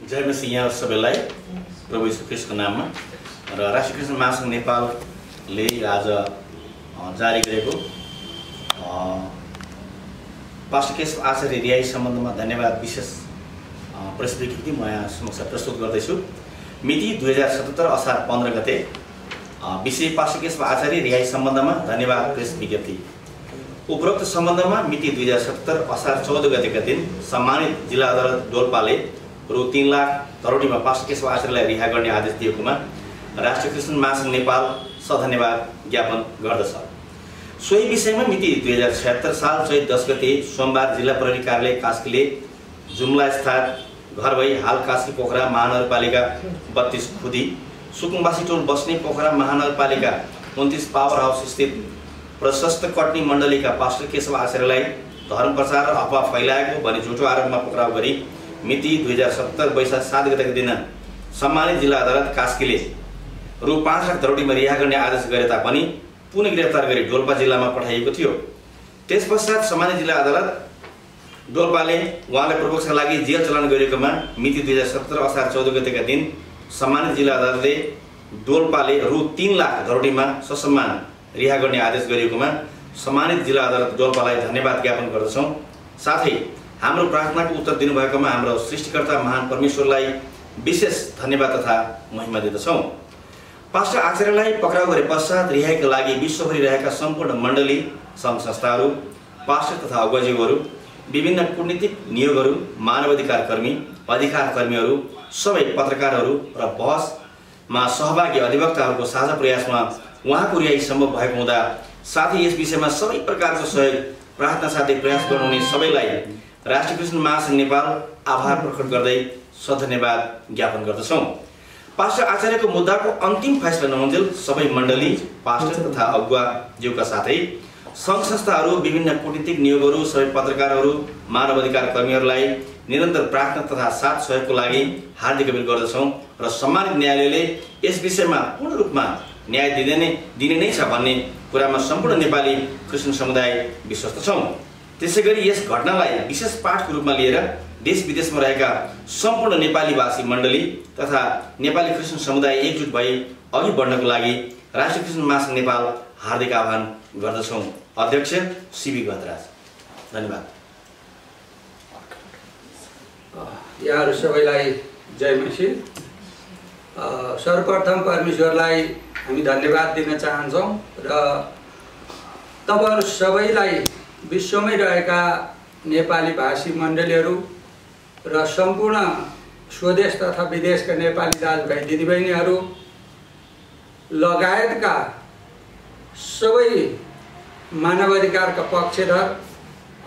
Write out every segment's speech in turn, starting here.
जय मसीह यहाँ सबैलाई प्रभु यीशु ख्रीष्टको नाममा र राष्ट्रिय क्रिस्चियन महासङ्घ नेपालले आज जारी गरेको पास्टर केशव आचार्य रिहाई सम्बन्धमा धन्यवाद विशेष प्रेस विज्ञप्ति म यहाँ समक्ष प्रस्तुत गर्दैछु। मिति 2077 असार 15 गते विषय पास्टर केशव आचार्य रिहाई सम्बन्धमा धन्यवाद प्रेस विज्ञप्ति। उपरोक्त सम्बन्धमा मिति 2077 असार 14 गतेका दिन सम्मानित जिल्ला अदालत डोल्पाले रु 3 लाख दरोडीमा पास्टर केशव आचार्यलाई रिहा गर्ने आदेश दिएकोमा राष्ट्रिय क्रिस्चियन महासङ्घ नेपाल सधन्यवाद ज्ञापन गर्दछ। सोही विषयमा मिति 2076 साल चैत 10 गते सोमबार जिल्ला प्रहरी कार्यालय कास्कीले जुम्ला स्थित घर भई हाल कास्की पोखरा महानगरपालिका 32 खुदी सुकुम्बासी टोल बस्ने पोखरा महानगरपालिका 29 पावर हाउस स्थित प्रशस्त कटनी मण्डलीका पास्टर केशव आचार्यलाई धर्म प्रचार र अफवाह फैलाएको भनी झुटो आरोपमा पक्राउ गरी मिति 2070 वैशाख 7 गतेका दिन सम्मानित जिल्ला अदालत कास्कीले रु 5 लाख दरोडीमा रिहा गर्ने आदेश गरे तापनि पुनः गिरफ्तार गरी डोल्पा जिल्लामा पठाइएको थियो। त्यसपश्चात सम्मानित जिल्ला अदालत डोल्पाले उहाँलाई पूर्वकका लागि जेल चलान गरिएकोमा मिति 2017 असार 14 गतेका दिन सम्मानित जिल्ला अदालतले डोल्पाले रु 3 लाख दरोडीमा ससम्मान रिहा गर्ने आदेश गरिएकोमा सम्मानित जिल्ला अदालत डोल्पालाई धन्यवाद ज्ञापन गर्दछौँ। साथै हाम्रो प्रार्थनाको उत्तर दिनुभएकोमा हाम्रो सृष्टिकर्ता महान परमेश्वरलाई विशेष धन्यवाद तथा महिमा दिँदछौँ। पास्टर आचार्यलाई पक्राउ गरे पश्चात रिहाईका लागि विश्वभरि रहेका सम्पूर्ण मण्डली सङ्घ संस्थाहरू पास्टर तथा अगुवाजीहरू विभिन्न कूटनीतिक नियोगहरू मानवाधिकार कर्मी अधिकार कर्मीहरू सबै पत्रकारहरू र बहसमा सहभागी अधिवक्ताहरूको साझा प्रयासमा उहाँको रिहाई सम्भव भएको हुँदा साथै यस विषयमा सबै प्रकारको सहयोग प्रार्थना साथै प्रयास गर्नुहुने सबैलाई राष्ट्रिय क्रिस्चियन महासङ्घ नेपाल आभार प्रकट गर्दै सधन्यवाद ज्ञापन गर्दछौँ। पास्टर आचार्यको मुद्दाको अन्तिम फैसला नहुन्जेल सबै मण्डली पास्टर तथा अगुवाज्यूका साथै सङ्घ संस्थाहरू विभिन्न कूटनीतिक नियोगहरू सबै पत्रकारहरू मानवाधिकार कर्मीहरूलाई निरन्तर प्रार्थना तथा साथ सहयोगको लागि हार्दिक अपील गर्दछौँ र सम्मानित न्यायालयले यस विषयमा पूर्ण रूपमा न्याय दिने नै छ भन्ने कुरामा सम्पूर्ण नेपाली क्रिस्चियन समुदाय विश्वस्त छौँ। त्यसैगरी यस घटनालाई विशेष पाठको रूपमा लिएर देश विदेशमा रहेका सम्पूर्ण नेपाली भाषी मण्डली तथा नेपाली क्रिस्चियन समुदाय एकजुट भई अघि बढ्नको लागि राष्ट्रिय क्रिस्चियन महासङ्घ नेपाल हार्दिक आह्वान गर्दछौँ। अध्यक्ष सीबी गहतराज। धन्यवाद। यहाँहरू सबैलाई जय मसीह। सर्वप्रथम परमेश्वरलाई हामी धन्यवाद दिन चाहन्छौँ र तपाईहरु सबैलाई विश्वमै रहेका नेपाली भाषी मण्डलीहरू र सम्पूर्ण स्वदेश तथा विदेशका नेपाली दाजुभाइ दिदीबहिनीहरू लगायतका सबै मानवाधिकारका पक्षधर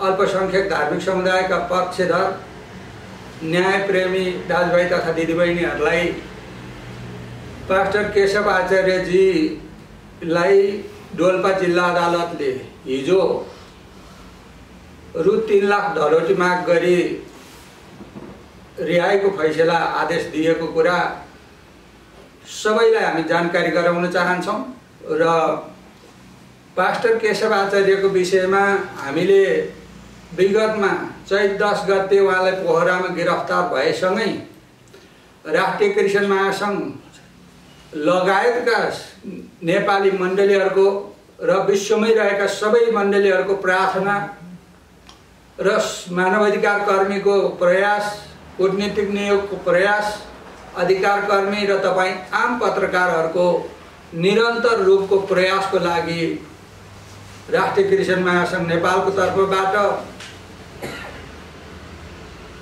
अल्पसङ्ख्यक धार्मिक समुदायका पक्षधर न्यायप्रेमी दाजुभाइ तथा दिदीबहिनीहरूलाई पास्टर केशव आचार्यजीलाई डोल्पा जिल्ला अदालतले हिजो रु 3 लाख दरोडी माग गरी रिहाईको फैसला आदेश दिएको कुरा सबैलाई हामी जानकारी गराउन चाहन्छौँ र पास्टर केशव आचार्यको विषयमा हामीले विगतमा चैत 10 गते उहाँलाई पोखरामा गिरफ्तार भएसँगै राष्ट्रिय क्रिस्चियन महासङ्घ लगायतका नेपाली मण्डलीहरूको र विश्वमै रहेका सबै मण्डलीहरूको प्रार्थना र मानवाधिकार कर्मीको प्रयास कूटनीतिक नियोगको प्रयास अधिकार कर्मी र तपाईँ आम पत्रकारहरूको निरन्तर रूपको प्रयासको लागि राष्ट्रिय क्रिस्चियन महासङ्घ नेपालको तर्फबाट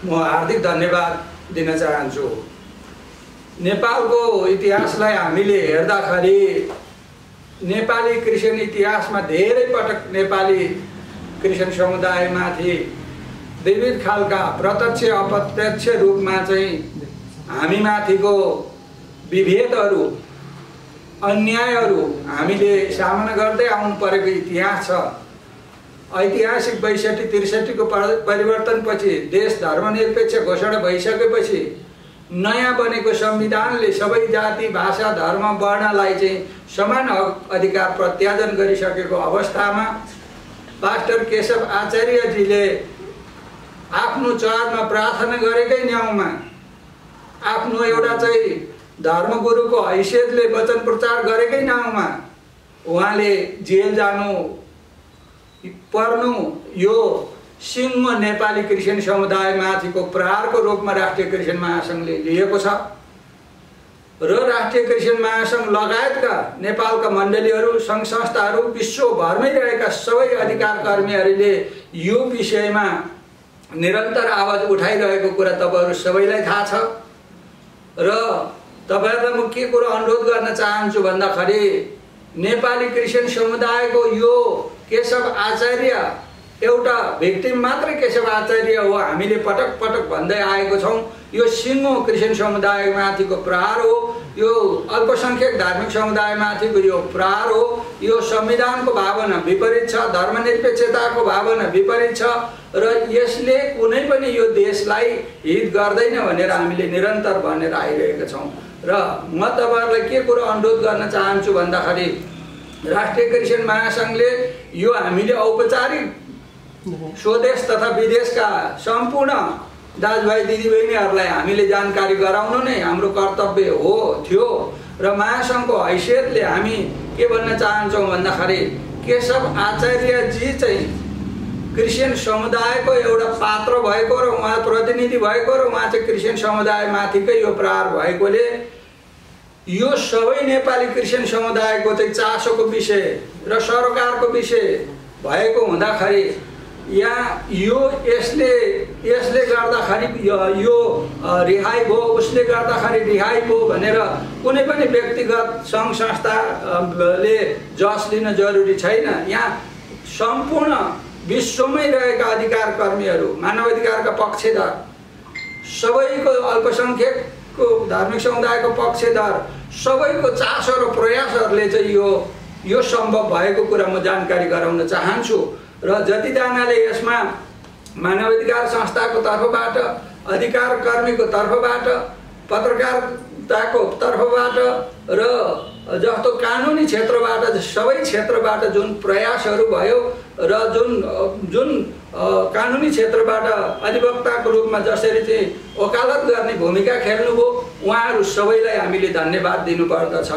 म हार्दिक धन्यवाद दिन चाहन्छु। नेपालको इतिहासलाई हामीले हेर्दाखेरि नेपाली क्रिस्चियन इतिहासमा धेरै पटक नेपाली क्रिस्चियन समुदायमाथि विविध खालका प्रत्यक्ष अप्रत्यक्ष रूपमा चाहिँ हामीमाथिको विभेदहरू अन्यायहरू हामीले सामना गर्दै आउनु परेको इतिहास छ। ऐतिहासिक 62-63 को परिवर्तनपछि देश धर्मनिरपेक्ष घोषणा भइसकेपछि नयाँ बनेको संविधानले सबै जाति भाषा धर्म वर्णलाई चाहिँ समान अधिकार प्रत्याजन गरिसकेको अवस्थामा पास्टर केशव आचार्यजीले आफ्नो चरणमा प्रार्थना गरेकै न्याउमा आफ्नो एउटा चाहिँ धर्मगुरुको हैसियतले वचन प्रचार गरेकै नाउँमा उहाँले जेल जानु पर्नु यो सिङ्गो नेपाली क्रिस्चियन समुदायमाथिको प्रहारको रूपमा राष्ट्रिय क्रिस्चियन महासङ्घले लिएको छ र राष्ट्रिय क्रिस्चियन महासङ्घ लगायतका नेपालका मण्डलीहरू सङ्घ संस्थाहरू विश्वभरमै रहेका सबै अधिकार कर्मीहरूले यो विषयमा निरन्तर आवाज उठाइरहेको कुरा तपाईहरु सबैलाई थाहा छ र तपाईहरुलाई म के कुरा अनुरोध गर्न चाहन्छु भन्दाखेरि नेपाली क्रिस्चियन समुदायको यो केशव आचार्य एउटा भिक्टिम मात्रै केशव आचार्य हो हामीले पटक पटक भन्दै आएको छौं यो सिङ्गो क्रिस्चियन समुदायमाथिको प्रहार हो यो अल्पसंख्यक धार्मिक समुदायमाथिको यो प्रहार हो यो संविधानको भावना विपरीत छ धर्मनिरपेक्षताको भावना विपरीत छ र यसले कुनै पनि यो देशलाई हित गर्दैन भनेर हामीले निरन्तर भनेर आइरहेका छौं र म तपाईहरुलाई के कुरा अनुरोध गर्न चाहन्छु भन्दाखेरि राष्ट्रिय क्रिस्चियन महासंघले यो हामीले औपचारिक स्वदेश तथा विदेशका सम्पूर्ण दाजुभाइ दिदीबहिनीहरूलाई हामीले जानकारी गराउनु नै हाम्रो कर्तव्य हो थियो र महासंघको हैसियतले हामी के भन्न चाहन्छौं भन्दाखेरि केशव आचार्य जी चाहिँ क्रिस्चियन समुदायको एउटा पात्र भएको र उहाँ प्रतिनिधि भएको र उहाँ चाहिँ क्रिस्चियन समुदायमाथिकै यो प्रहार भएकोले यो सबै नेपाली क्रिस्चियन समुदायको चाहिँ चासोको विषय र सरकारको विषय भएको हुँदाखेरि यहाँ यो यसले गर्दाखेरि यो रिहाई भयो उसले गर्दाखेरि रिहाई भयो भनेर कुनै पनि व्यक्तिगत सङ्घ संस्थाले जस लिन जरुरी छैन। यहाँ सम्पूर्ण विश्वमै रहेका अधिकार कर्मीहरू मानव अधिकारका पक्षधर सबैको अल्पसंख्यकको धार्मिक समुदायको पक्षधर सबैको चासो र प्रयासहरूले चाहिँ यो सम्भव भएको कुरा म जानकारी गराउन चाहन्छु र जतिजनाले यसमा मानवाधिकार संस्थाको तर्फबाट अधिकार कर्मीको तर्फबाट पत्रकारिताको तर्फबाट र जस्तो कानुनी क्षेत्रबाट सबै क्षेत्रबाट जुन प्रयासहरू भयो र जुन कानुनी क्षेत्रबाट अधिवक्ताको रूपमा जसरी चाहिँ वकालत गर्ने भूमिका खेल्नुभयो उहाँहरू सबैलाई हामीले धन्यवाद दिनुपर्दछ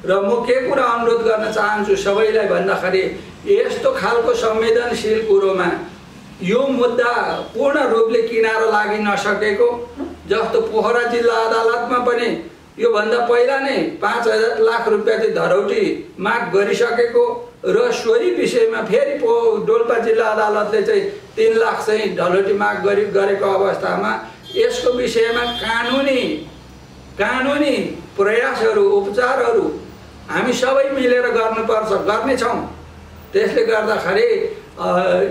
र म के कुरा अनुरोध गर्न चाहन्छु सबैलाई भन्दाखेरि यस्तो खालको संवेदनशील कुरोमा यो मुद्दा पूर्ण रूपले किनारा लागि नसकेको जस्तो पोखरा जिल्ला अदालतमा पनि यो भन्दा पहिला नै 5,000 लाख रुपैयाँ चाहिँ धरौटी माग गरिसकेको र सोही विषयमा फेरि डोल्पा जिल्ला अदालतले चाहिँ 3 लाख चाहिँ धरौटी माग गरेको अवस्थामा यसको विषयमा कानुनी प्रयासहरू उपचारहरू हामी सबै मिलेर गर्नुपर्छ गर्नेछौँ। त्यसले गर्दाखेरि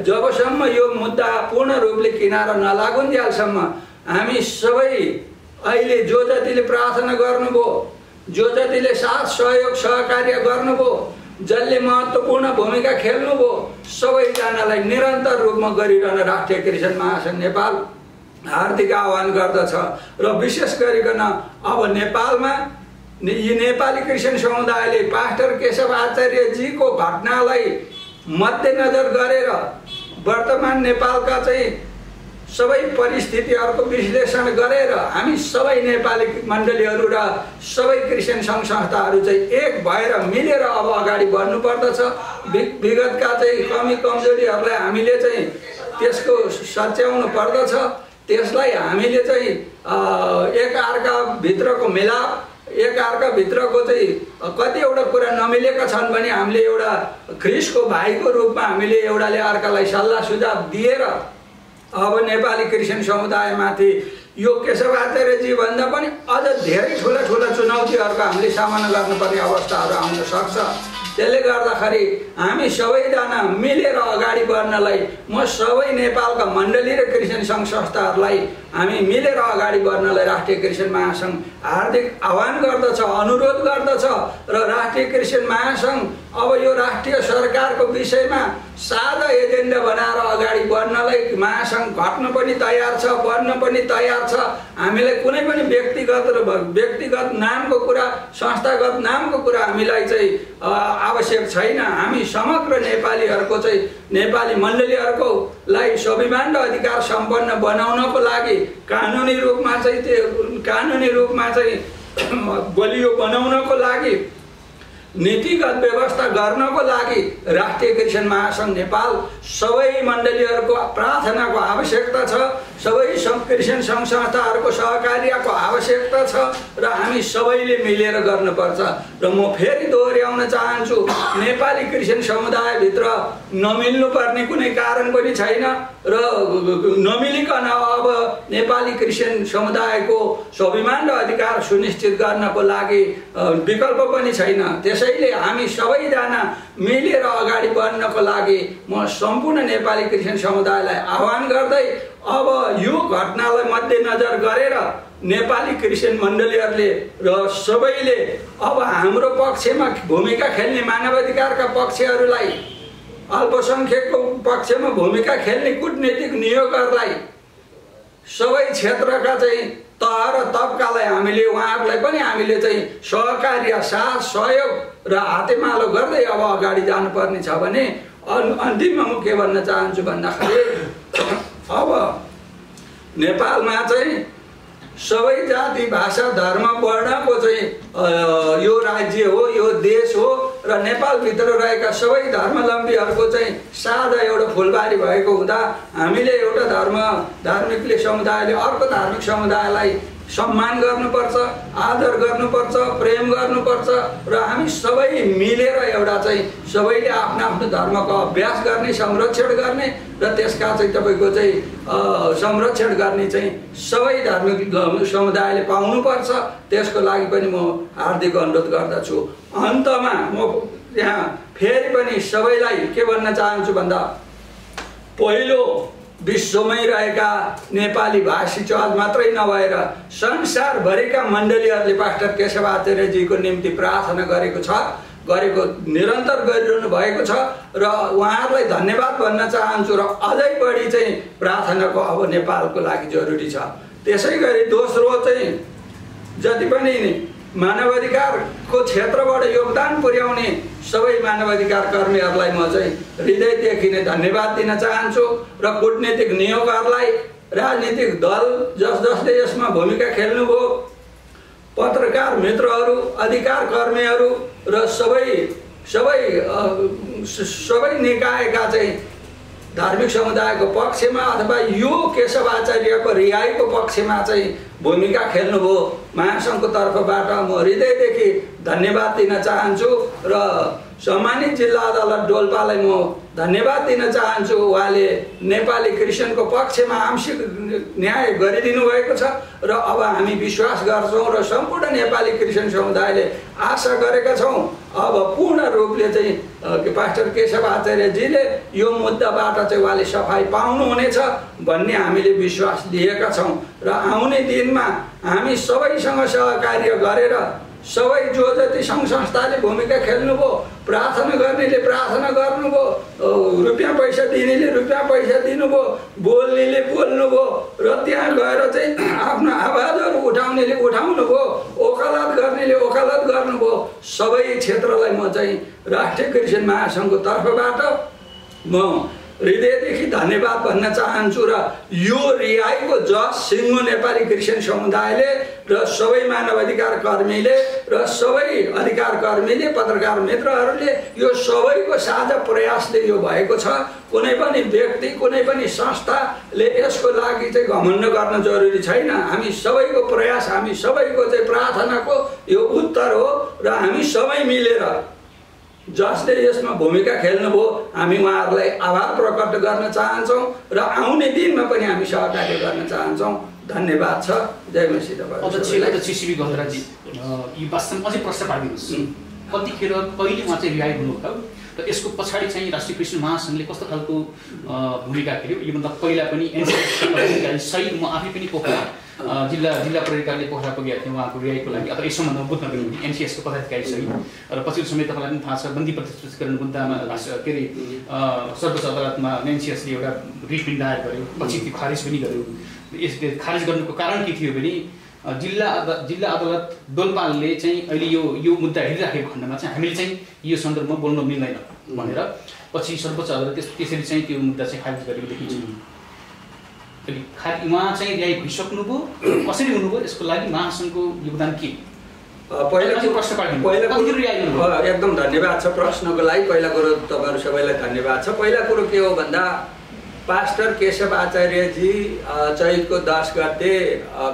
जबसम्म यो मुद्दा पूर्ण रूपले किनारा नलागुन्जेलसम्म हामी सबै अहिले जो जतिले प्रार्थना गर्नुभयो जो जतिले साथ सहयोग सहकार्य गर्नुभयो जसले महत्त्वपूर्ण भूमिका खेल्नुभयो सबैजनालाई निरन्तर रूपमा गरिरहन राष्ट्रिय क्रिस्चियन महासंघ नेपाल हार्दिक आह्वान गर्दछ र विशेष गरिकन अब नेपालमा यी नेपाली क्रिस्चियन समुदायले पास्टर केशव आचार्यजीको घटनालाई मध्यनजर गरेर वर्तमान नेपालका चाहिँ सबै परिस्थितिहरूको विश्लेषण गरेर हामी सबै नेपाली मण्डलीहरू र सबै क्रिस्चियन सङ्घ संस्थाहरू चाहिँ एक भएर मिलेर अब अगाडि बढ्नुपर्दछ। विगतका चाहिँ कमी कमजोरीहरूलाई हामीले चाहिँ त्यसको सच्याउनु पर्दछ। त्यसलाई हामीले चाहिँ एकअर्का भित्रको मिलाप एकअर्का भित्रको चाहिँ कतिवटा कुरा नमिलेका छन् भने हामीले एउटा ख्रिस्टको भाइको रूपमा हामीले एउटाले अर्कालाई सल्लाह सुझाव दिएर अब नेपाली क्रिस्चियन समुदायमाथि यो केशव आचार्यजी भन्दा पनि अझ धेरै ठुला चुनौतीहरूको हामीले सामना गर्नुपर्ने अवस्थाहरू आउन सक्छ। त्यसले गर्दाखेरि हामी सबैजना मिलेर अगाडि बढ्नलाई म सबै नेपालका मण्डली र क्रिस्चियन सङ्घ संस्थाहरूलाई हामी मिलेर अगाडि बढ्नलाई राष्ट्रिय क्रिस्चियन महासंघ हार्दिक आह्वान गर्दछ अनुरोध गर्दछ र राष्ट्रिय क्रिस्चियन महासंघ अब यो राष्ट्रिय सरकारको विषयमा सादा एजेन्डा बनाएर अगाडि बढ्नलाई महासंघ घट्न पनि तयार छ बढ्न पनि तयार छ। हामीलाई कुनै पनि व्यक्तिगत नामको कुरा संस्थागत नामको कुरा हामीलाई चाहिँ आवश्यक छैन। हामी समग्र नेपालीहरूको चाहिँ नेपाली मण्डलीहरूकोलाई स्वाभिमान र अधिकार सम्पन्न बनाउनको लागि कानुनी रूपमा चाहिँ कानुनी रूपमा चाहिँ बलियो बनाउनको लागि नीतिगत व्यवस्था गर्नको लागि राष्ट्रिय क्रिस्चियन महासङ्घ नेपाल सबै मण्डलीहरूको प्रार्थनाको आवश्यकता छ, सबै क्रिस्चियन सङ्घ संस्थाहरूको सहकार्यको आवश्यकता छ र हामी सबैले मिलेर गर्नुपर्छ। र म फेरि दोहोऱ्याउन चाहन्छु, नेपाली क्रिस्चियन समुदायभित्र नमिल्नुपर्ने कुनै कारण पनि छैन र नमिलिकन अब नेपाली क्रिस्चियन समुदायको स्वाभिमान र अधिकार सुनिश्चित गर्नको लागि विकल्प पनि छैन। त्यसैले हामी सबैजना मिलेर अगाडि बढ्नको लागि म सम्पूर्ण नेपाली क्रिस्चियन समुदायलाई आह्वान गर्दै अब यो घटनालाई मध्यनजर गरेर नेपाली क्रिस्चियन मण्डलीहरूले र सबैले अब हाम्रो पक्षमा भूमिका खेल्ने मानवाधिकारका पक्षहरूलाई, अल्पसङ्ख्यकको पक्षमा भूमिका खेल्ने कूटनीतिक नियोगहरूलाई, सबै क्षेत्रका चाहिँ तह र तबकालाई हामीले उहाँहरूलाई पनि हामीले चाहिँ सहकार्य, साथ, सहयोग र हातेमालो गर्दै अब अगाडि जानुपर्ने छ भने अन्तिममा म के भन्न चाहन्छु भन्दाखेरि अब नेपालमा चाहिँ सबै जाति, भाषा, धर्म, वर्णको चाहिँ यो राज्य हो, यो देश हो र नेपालभित्र रहेका सबै धर्मावलम्बीहरूको चाहिँ साझा एउटा फुलबारी भएको हुँदा हामीले एउटा धार्मिकले समुदायले अर्को धार्मिक समुदायलाई सम्मान गर्नुपर्छ, आदर गर्नुपर्छ, प्रेम गर्नुपर्छ र हामी सबै मिलेर एउटा चाहिँ सबैले आफ्नो आफ्नो धर्मको अभ्यास गर्ने, संरक्षण गर्ने र त्यसका चाहिँ तपाईँको चाहिँ संरक्षण गर्ने चाहिँ सबै धार्मिक समुदायले पाउनुपर्छ। त्यसको लागि पनि म हार्दिक अनुरोध गर्दछु। अन्तमा म यहाँ फेरि पनि सबैलाई के भन्न चाहन्छु भन्दा पहिलो विश्वमै रहेका नेपाली भाषी चहल मात्रै नभएर संसारभरिका मण्डलीहरूले पास्टर केशव आचार्यजीको निम्ति प्रार्थना गरेको निरन्तर गरिरहनु भएको छ र उहाँहरूलाई धन्यवाद भन्न चाहन्छु र अझै बढी चाहिँ प्रार्थनाको अब नेपालको लागि जरुरी छ। त्यसै गरी दोस्रो चाहिँ जति पनि मानवाधिकारको क्षेत्रबाट योगदान पुर्याउने सबै मानवाधिकार कर्मीहरूलाई म चाहिँ हृदयदेखि नै धन्यवाद दिन चाहन्छु र कूटनीतिक नियोगहरूलाई, राजनीतिक दल जसले यसमा भूमिका खेल्नुभयो, पत्रकार मित्रहरू, अधिकार कर्मीहरू र सबै निकायका चाहिँ धार्मिक समुदायको पक्षमा अथवा यो केशव आचार्यको रिहाईको पक्षमा चाहिँ भूमिका खेल्नुभयो महासङ्घको तर्फबाट म हृदयदेखि धन्यवाद दिन चाहन्छु र सम्मानित जिल्ला अदालत डोल्पालाई म धन्यवाद दिन चाहन्छु। उहाँले नेपाली क्रिस्चियनको पक्षमा आंशिक न्याय गरिदिनु भएको छ र अब हामी विश्वास गर्छौँ र सम्पूर्ण नेपाली क्रिस्चियन समुदायले आशा गरेका छौँ अब पूर्ण रूपले चाहिँ पास्टर केशव आचार्यजीले यो मुद्दाबाट चाहिँ उहाँले सफाई पाउनुहुनेछ भन्ने हामीले विश्वास लिएका छौँ र आउने दिनमा हामी सबैसँग सहकार्य गरेर सबै जो जति सङ्घ संस्थाले भूमिका खेल्नुभयो, प्रार्थना गर्नेले प्रार्थना गर्नुभयो, रुपियाँ पैसा दिनेले रुपियाँ पैसा दिनुभयो, बोल्नेले बोल्नुभयो र त्यहाँ गएर चाहिँ आफ्नो आवाजहरू उठाउनेले उठाउनुभयो, वकालत गर्नेले वकालत गर्नुभयो। सबै क्षेत्रलाई म चाहिँ राष्ट्रिय क्रिस्चियन महासङ्घको तर्फबाट म हृदयदेखि धन्यवाद भन्न चाहन्छु र यो रिहाईको जस सिङ्गो नेपाली क्रिस्चियन समुदायले र सबै मानवाधिकार कर्मीले र सबै अधिकार कर्मीले, पत्रकार मित्रहरूले यो सबैको साझा प्रयासले यो भएको छ। कुनै पनि व्यक्ति, कुनै पनि संस्थाले यसको लागि चाहिँ घमण्ड गर्न जरुरी छैन। हामी सबैको प्रयास, हामी सबैको चाहिँ प्रार्थनाको यो उत्तर हो र हामी सबै मिलेर जसले यसमा भूमिका खेल्नुभयो हामी उहाँहरूलाई आभार प्रकट गर्न चाहन्छौँ र आउने दिनमा पनि हामी सहकार्य गर्न चाहन्छौँ। धन्यवाद छ। जय मसी तपाईँ। अध्यक्ष सिबी गहराजी, यो वास्तवमा अझै प्रश्न पारिदिनुहोस्, कतिखेर कहिले उहाँ चाहिँ रिहाई हुनुभयो र यसको पछाडि चाहिँ राष्ट्रिय क्रिस्चियन महासङ्घले कस्तो खालको भूमिका खेल्यो? योभन्दा पहिला पनि एनसिएस सही म आफै पनि पोखरा जिल्ला प्रहरीकारले पोखरा पुगेका थिएँ उहाँको रिहाईको लागि, अथवा यस सम्बन्धमा बुझ्नको निम्ति एनसिएसको पदाधिकारी सही र पछिल्लो समय तपाईँलाई पनि थाहा छ बन्दी प्रस्तुतीकरण मुद्दामा के अरे सर्वोच्च अदालतमा एनसिएसले एउटा रिट दायर गर्यो, पछि त्यो खारिज पनि गर्यो। यसले खारिज गर्नुको कारण के थियो भने जिल्ला अदालत डोल्पालले चाहिँ अहिले यो मुद्दा हेरिराखेको खण्डमा चाहिँ हामीले चाहिँ यो सन्दर्भमा बोल्न मिल्दैन भनेर पछि सर्वोच्च अदालत त्यसरी चाहिँ त्यो मुद्दा चाहिँ खारिज गरेको देखिन्छ। खालि उहाँ चाहिँ रिहाई भइसक्नुभयो, कसरी हुनुभयो, यसको लागि महासङ्घको योगदान के? एकदम धन्यवाद छ प्रश्नको लागि। पहिला कुरो तपाईँहरू सबैलाई धन्यवाद छ। पहिला कुरो के हो भन्दा पास्टर केशव आचार्यजी चैतको 10 गते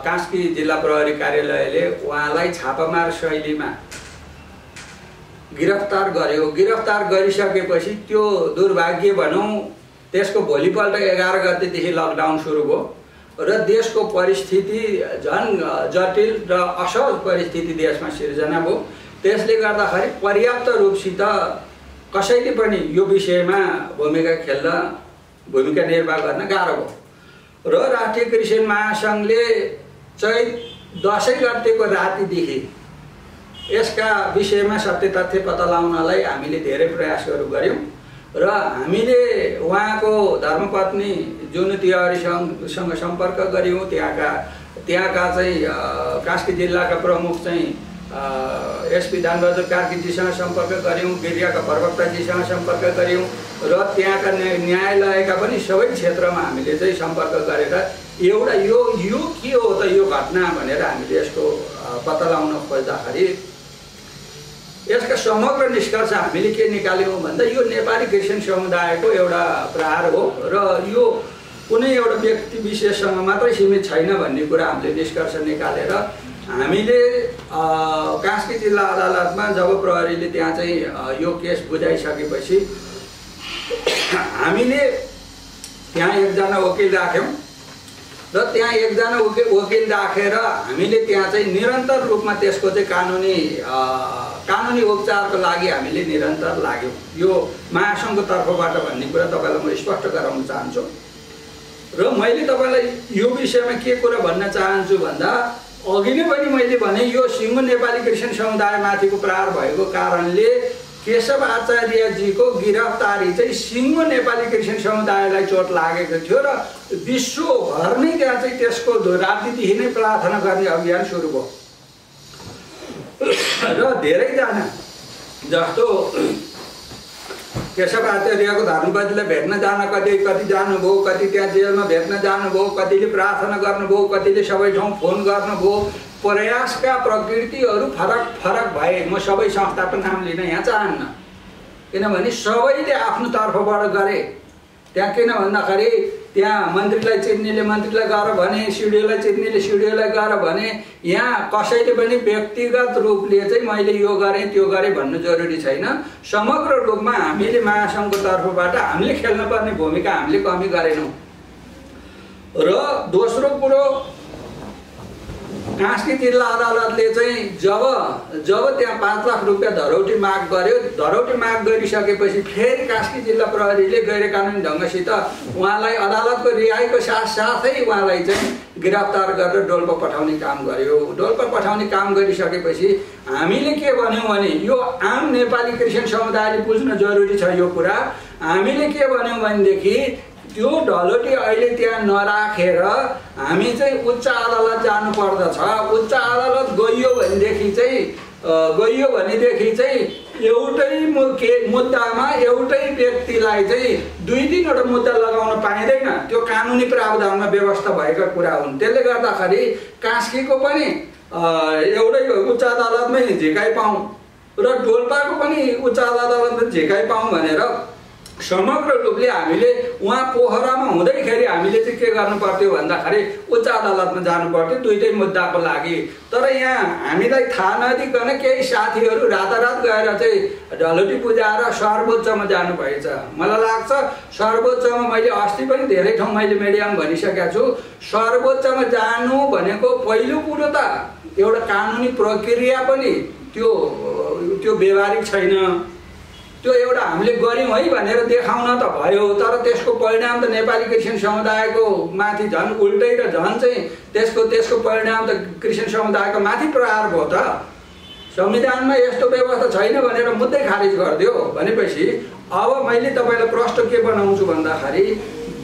कास्की जिल्ला प्रहरी कार्यालयले उहाँलाई छापामार शैलीमा गिरफ्तार गर्यो। गिरफ्तार गरिसकेपछि त्यो दुर्भाग्य भनौँ त्यसको भोलिपल्ट 11 गतेदेखि लकडाउन सुरु भयो र देशको परिस्थिति झन् जटिल र असहज परिस्थिति देशमा सिर्जना भयो। त्यसले गर्दाखेरि पर्याप्त रूपसित कसैले पनि यो विषयमा भूमिका निर्वाह गर्न गाह्रो भयो र राष्ट्रिय क्रिस्चियन महासङ्घले चैत 10 गतेको रातिदेखि यसका विषयमा सत्य तथ्य पत्ता लगाउनलाई हामीले धेरै प्रयासहरू गऱ्यौँ र हामीले उहाँको धर्मपत्नी जुन तिवारीसँग सम्पर्क गऱ्यौँ। त्यहाँका चाहिँ कास्की जिल्लाका प्रमुख चाहिँ एसपी दानबहादुर कार्कीजीसँग सम्पर्क गऱ्यौँ, गिरियाका प्रवक्ताजीसँग सम्पर्क गऱ्यौँ र त्यहाँका न्यायालयका पनि सबै क्षेत्रमा हामीले चाहिँ सम्पर्क गरेर एउटा यो के हो त यो घटना भनेर हामीले यसको पत्ता लगाउन खोज्दाखेरि यसका समग्र निष्कर्ष हामीले के निकाल्यौँ भन्दा यो नेपाली क्रिस्चियन समुदायको एउटा प्रहार हो र यो कुनै एउटा व्यक्ति विशेषसँग मात्रै सीमित छैन भन्ने कुरा हामीले निष्कर्ष निकालेर हामीले कास्की जिल्ला अदालतमा जब प्रहरीले त्यहाँ चाहिँ यो केस बुझाइसकेपछि हामीले त्यहाँ एकजना वकिल राख्यौँ र त्यहाँ एकजना वकिल राखेर हामीले त्यहाँ चाहिँ निरन्तर रूपमा त्यसको चाहिँ कानुनी उपचारको लागि हामीले निरन्तर लाग्यौँ। यो महासङ्घको तर्फबाट भन्ने कुरा तपाईँलाई म स्पष्ट गराउन चाहन्छु र मैले तपाईँलाई यो विषयमा के कुरा भन्न चाहन्छु भन्दा अघि नै पनि मैले भने यो सिङ्गो नेपाली क्रिस्चियन समुदायमाथिको प्रहार भएको कारणले केशव आचार्यजीको गिरफ्तारी चाहिँ सिङ्गो नेपाली क्रिस्चियन समुदायलाई चोट लागेको थियो र विश्वभर नै त्यहाँ चाहिँ त्यसको रातिदेखि नै प्रार्थना गर्ने अभियान सुरु भयो र धेरैजना जस्तो केशव आचार्यको धर्मपतिलाई भेट्न जान कति जानुभयो, कति त्यहाँ जेलमा भेट्न जानुभयो, कतिले प्रार्थना गर्नुभयो, कतिले सबै ठाउँ फोन गर्नुभयो। प्रयासका प्रकृतिहरू फरक भए। म सबै संस्थाको नाम लिन यहाँ चाहन्न किनभने सबैले आफ्नो तर्फबाट गरे। त्यहाँ किन भन्दाखेरि त्यहाँ मन्त्रीलाई चिन्नेले मन्त्रीलाई गर भने, सिडिओलाई चिन्नेले सिडिओलाई गर भने, यहाँ कसैले पनि व्यक्तिगत रूपले चाहिँ मैले यो गरेँ त्यो गरेँ भन्नु जरुरी छैन। समग्र रूपमा हामीले महासङ्घको तर्फबाट हामीले खेल्नुपर्ने भूमिका हामीले कमी गरेनौँ। र दोस्रो कुरो कास्की जिल्ला अदालतले चाहिँ जब त्यहाँ 5 लाख रुपियाँ धरौटी माग गर्यो, धरौटी माग गरिसकेपछि फेरि कास्की जिल्ला प्रहरीले गैर कानुनी ढङ्गसित उहाँलाई अदालतको रिहाईको साथसाथै उहाँलाई चाहिँ गिरफ्तार गरेर डोल्पा पठाउने काम गर्यो। डोल्पा पठाउने काम गरिसकेपछि हामीले के भन्यौँ भने यो आम नेपाली क्रिस्चियन समुदायले बुझ्न जरुरी छ यो कुरा। हामीले के भन्यौँ भनेदेखि त्यो ढलोटी अहिले त्यहाँ नराखेर हामी चाहिँ उच्च अदालत जानुपर्दछ। उच्च अदालत गइयो भनेदेखि चाहिँ एउटै मुद्दामा एउटै व्यक्तिलाई चाहिँ 2-3वटा मुद्दा लगाउन पाइँदैन। त्यो कानुनी प्रावधानमा व्यवस्था भएका कुरा हुन्। त्यसले गर्दाखेरि कास्कीको पनि एउटै उच्च अदालतमै झिकाइ पाऊँ र डोल्पाको पनि उच्च अदालतमै झिकाइ पाऊँ भनेर समग्र रूपले हामीले उहाँ पोखरामा हुँदैखेरि हामीले चाहिँ के गर्नु पर्थ्यो भन्दाखेरि उच्च अदालतमा जानु पर्थ्यो दुईटै मुद्दाको लागि। तर यहाँ हामीलाई थाहा नदिकन केही साथीहरू रातारात गएर चाहिँ ढलोटी बुझाएर सर्वोच्चमा जानु भएछ। मलाई लाग्छ सर्वोच्चमा मैले अस्ति पनि धेरै ठाउँ मैले मिडियामा भनिसकेको छु, सर्वोच्चमा जानु भनेको पहिलो कुरो त एउटा कानुनी प्रक्रिया पनि त्यो व्यवहारिक छैन। त्यो एउटा हामीले गऱ्यौँ है भनेर देखाउन त भयो, तर त्यसको परिणाम त नेपाली क्रिस्चियन समुदायको माथि झन् उल्टै र झन् चाहिँ त्यसको परिणाम त क्रिस्चियन समुदायको माथि प्रहार भयो त। संविधानमा यस्तो व्यवस्था छैन भनेर मुद्दै खारिज गरिदियो भनेपछि अब मैले तपाईँलाई प्रश्न के बनाउँछु भन्दाखेरि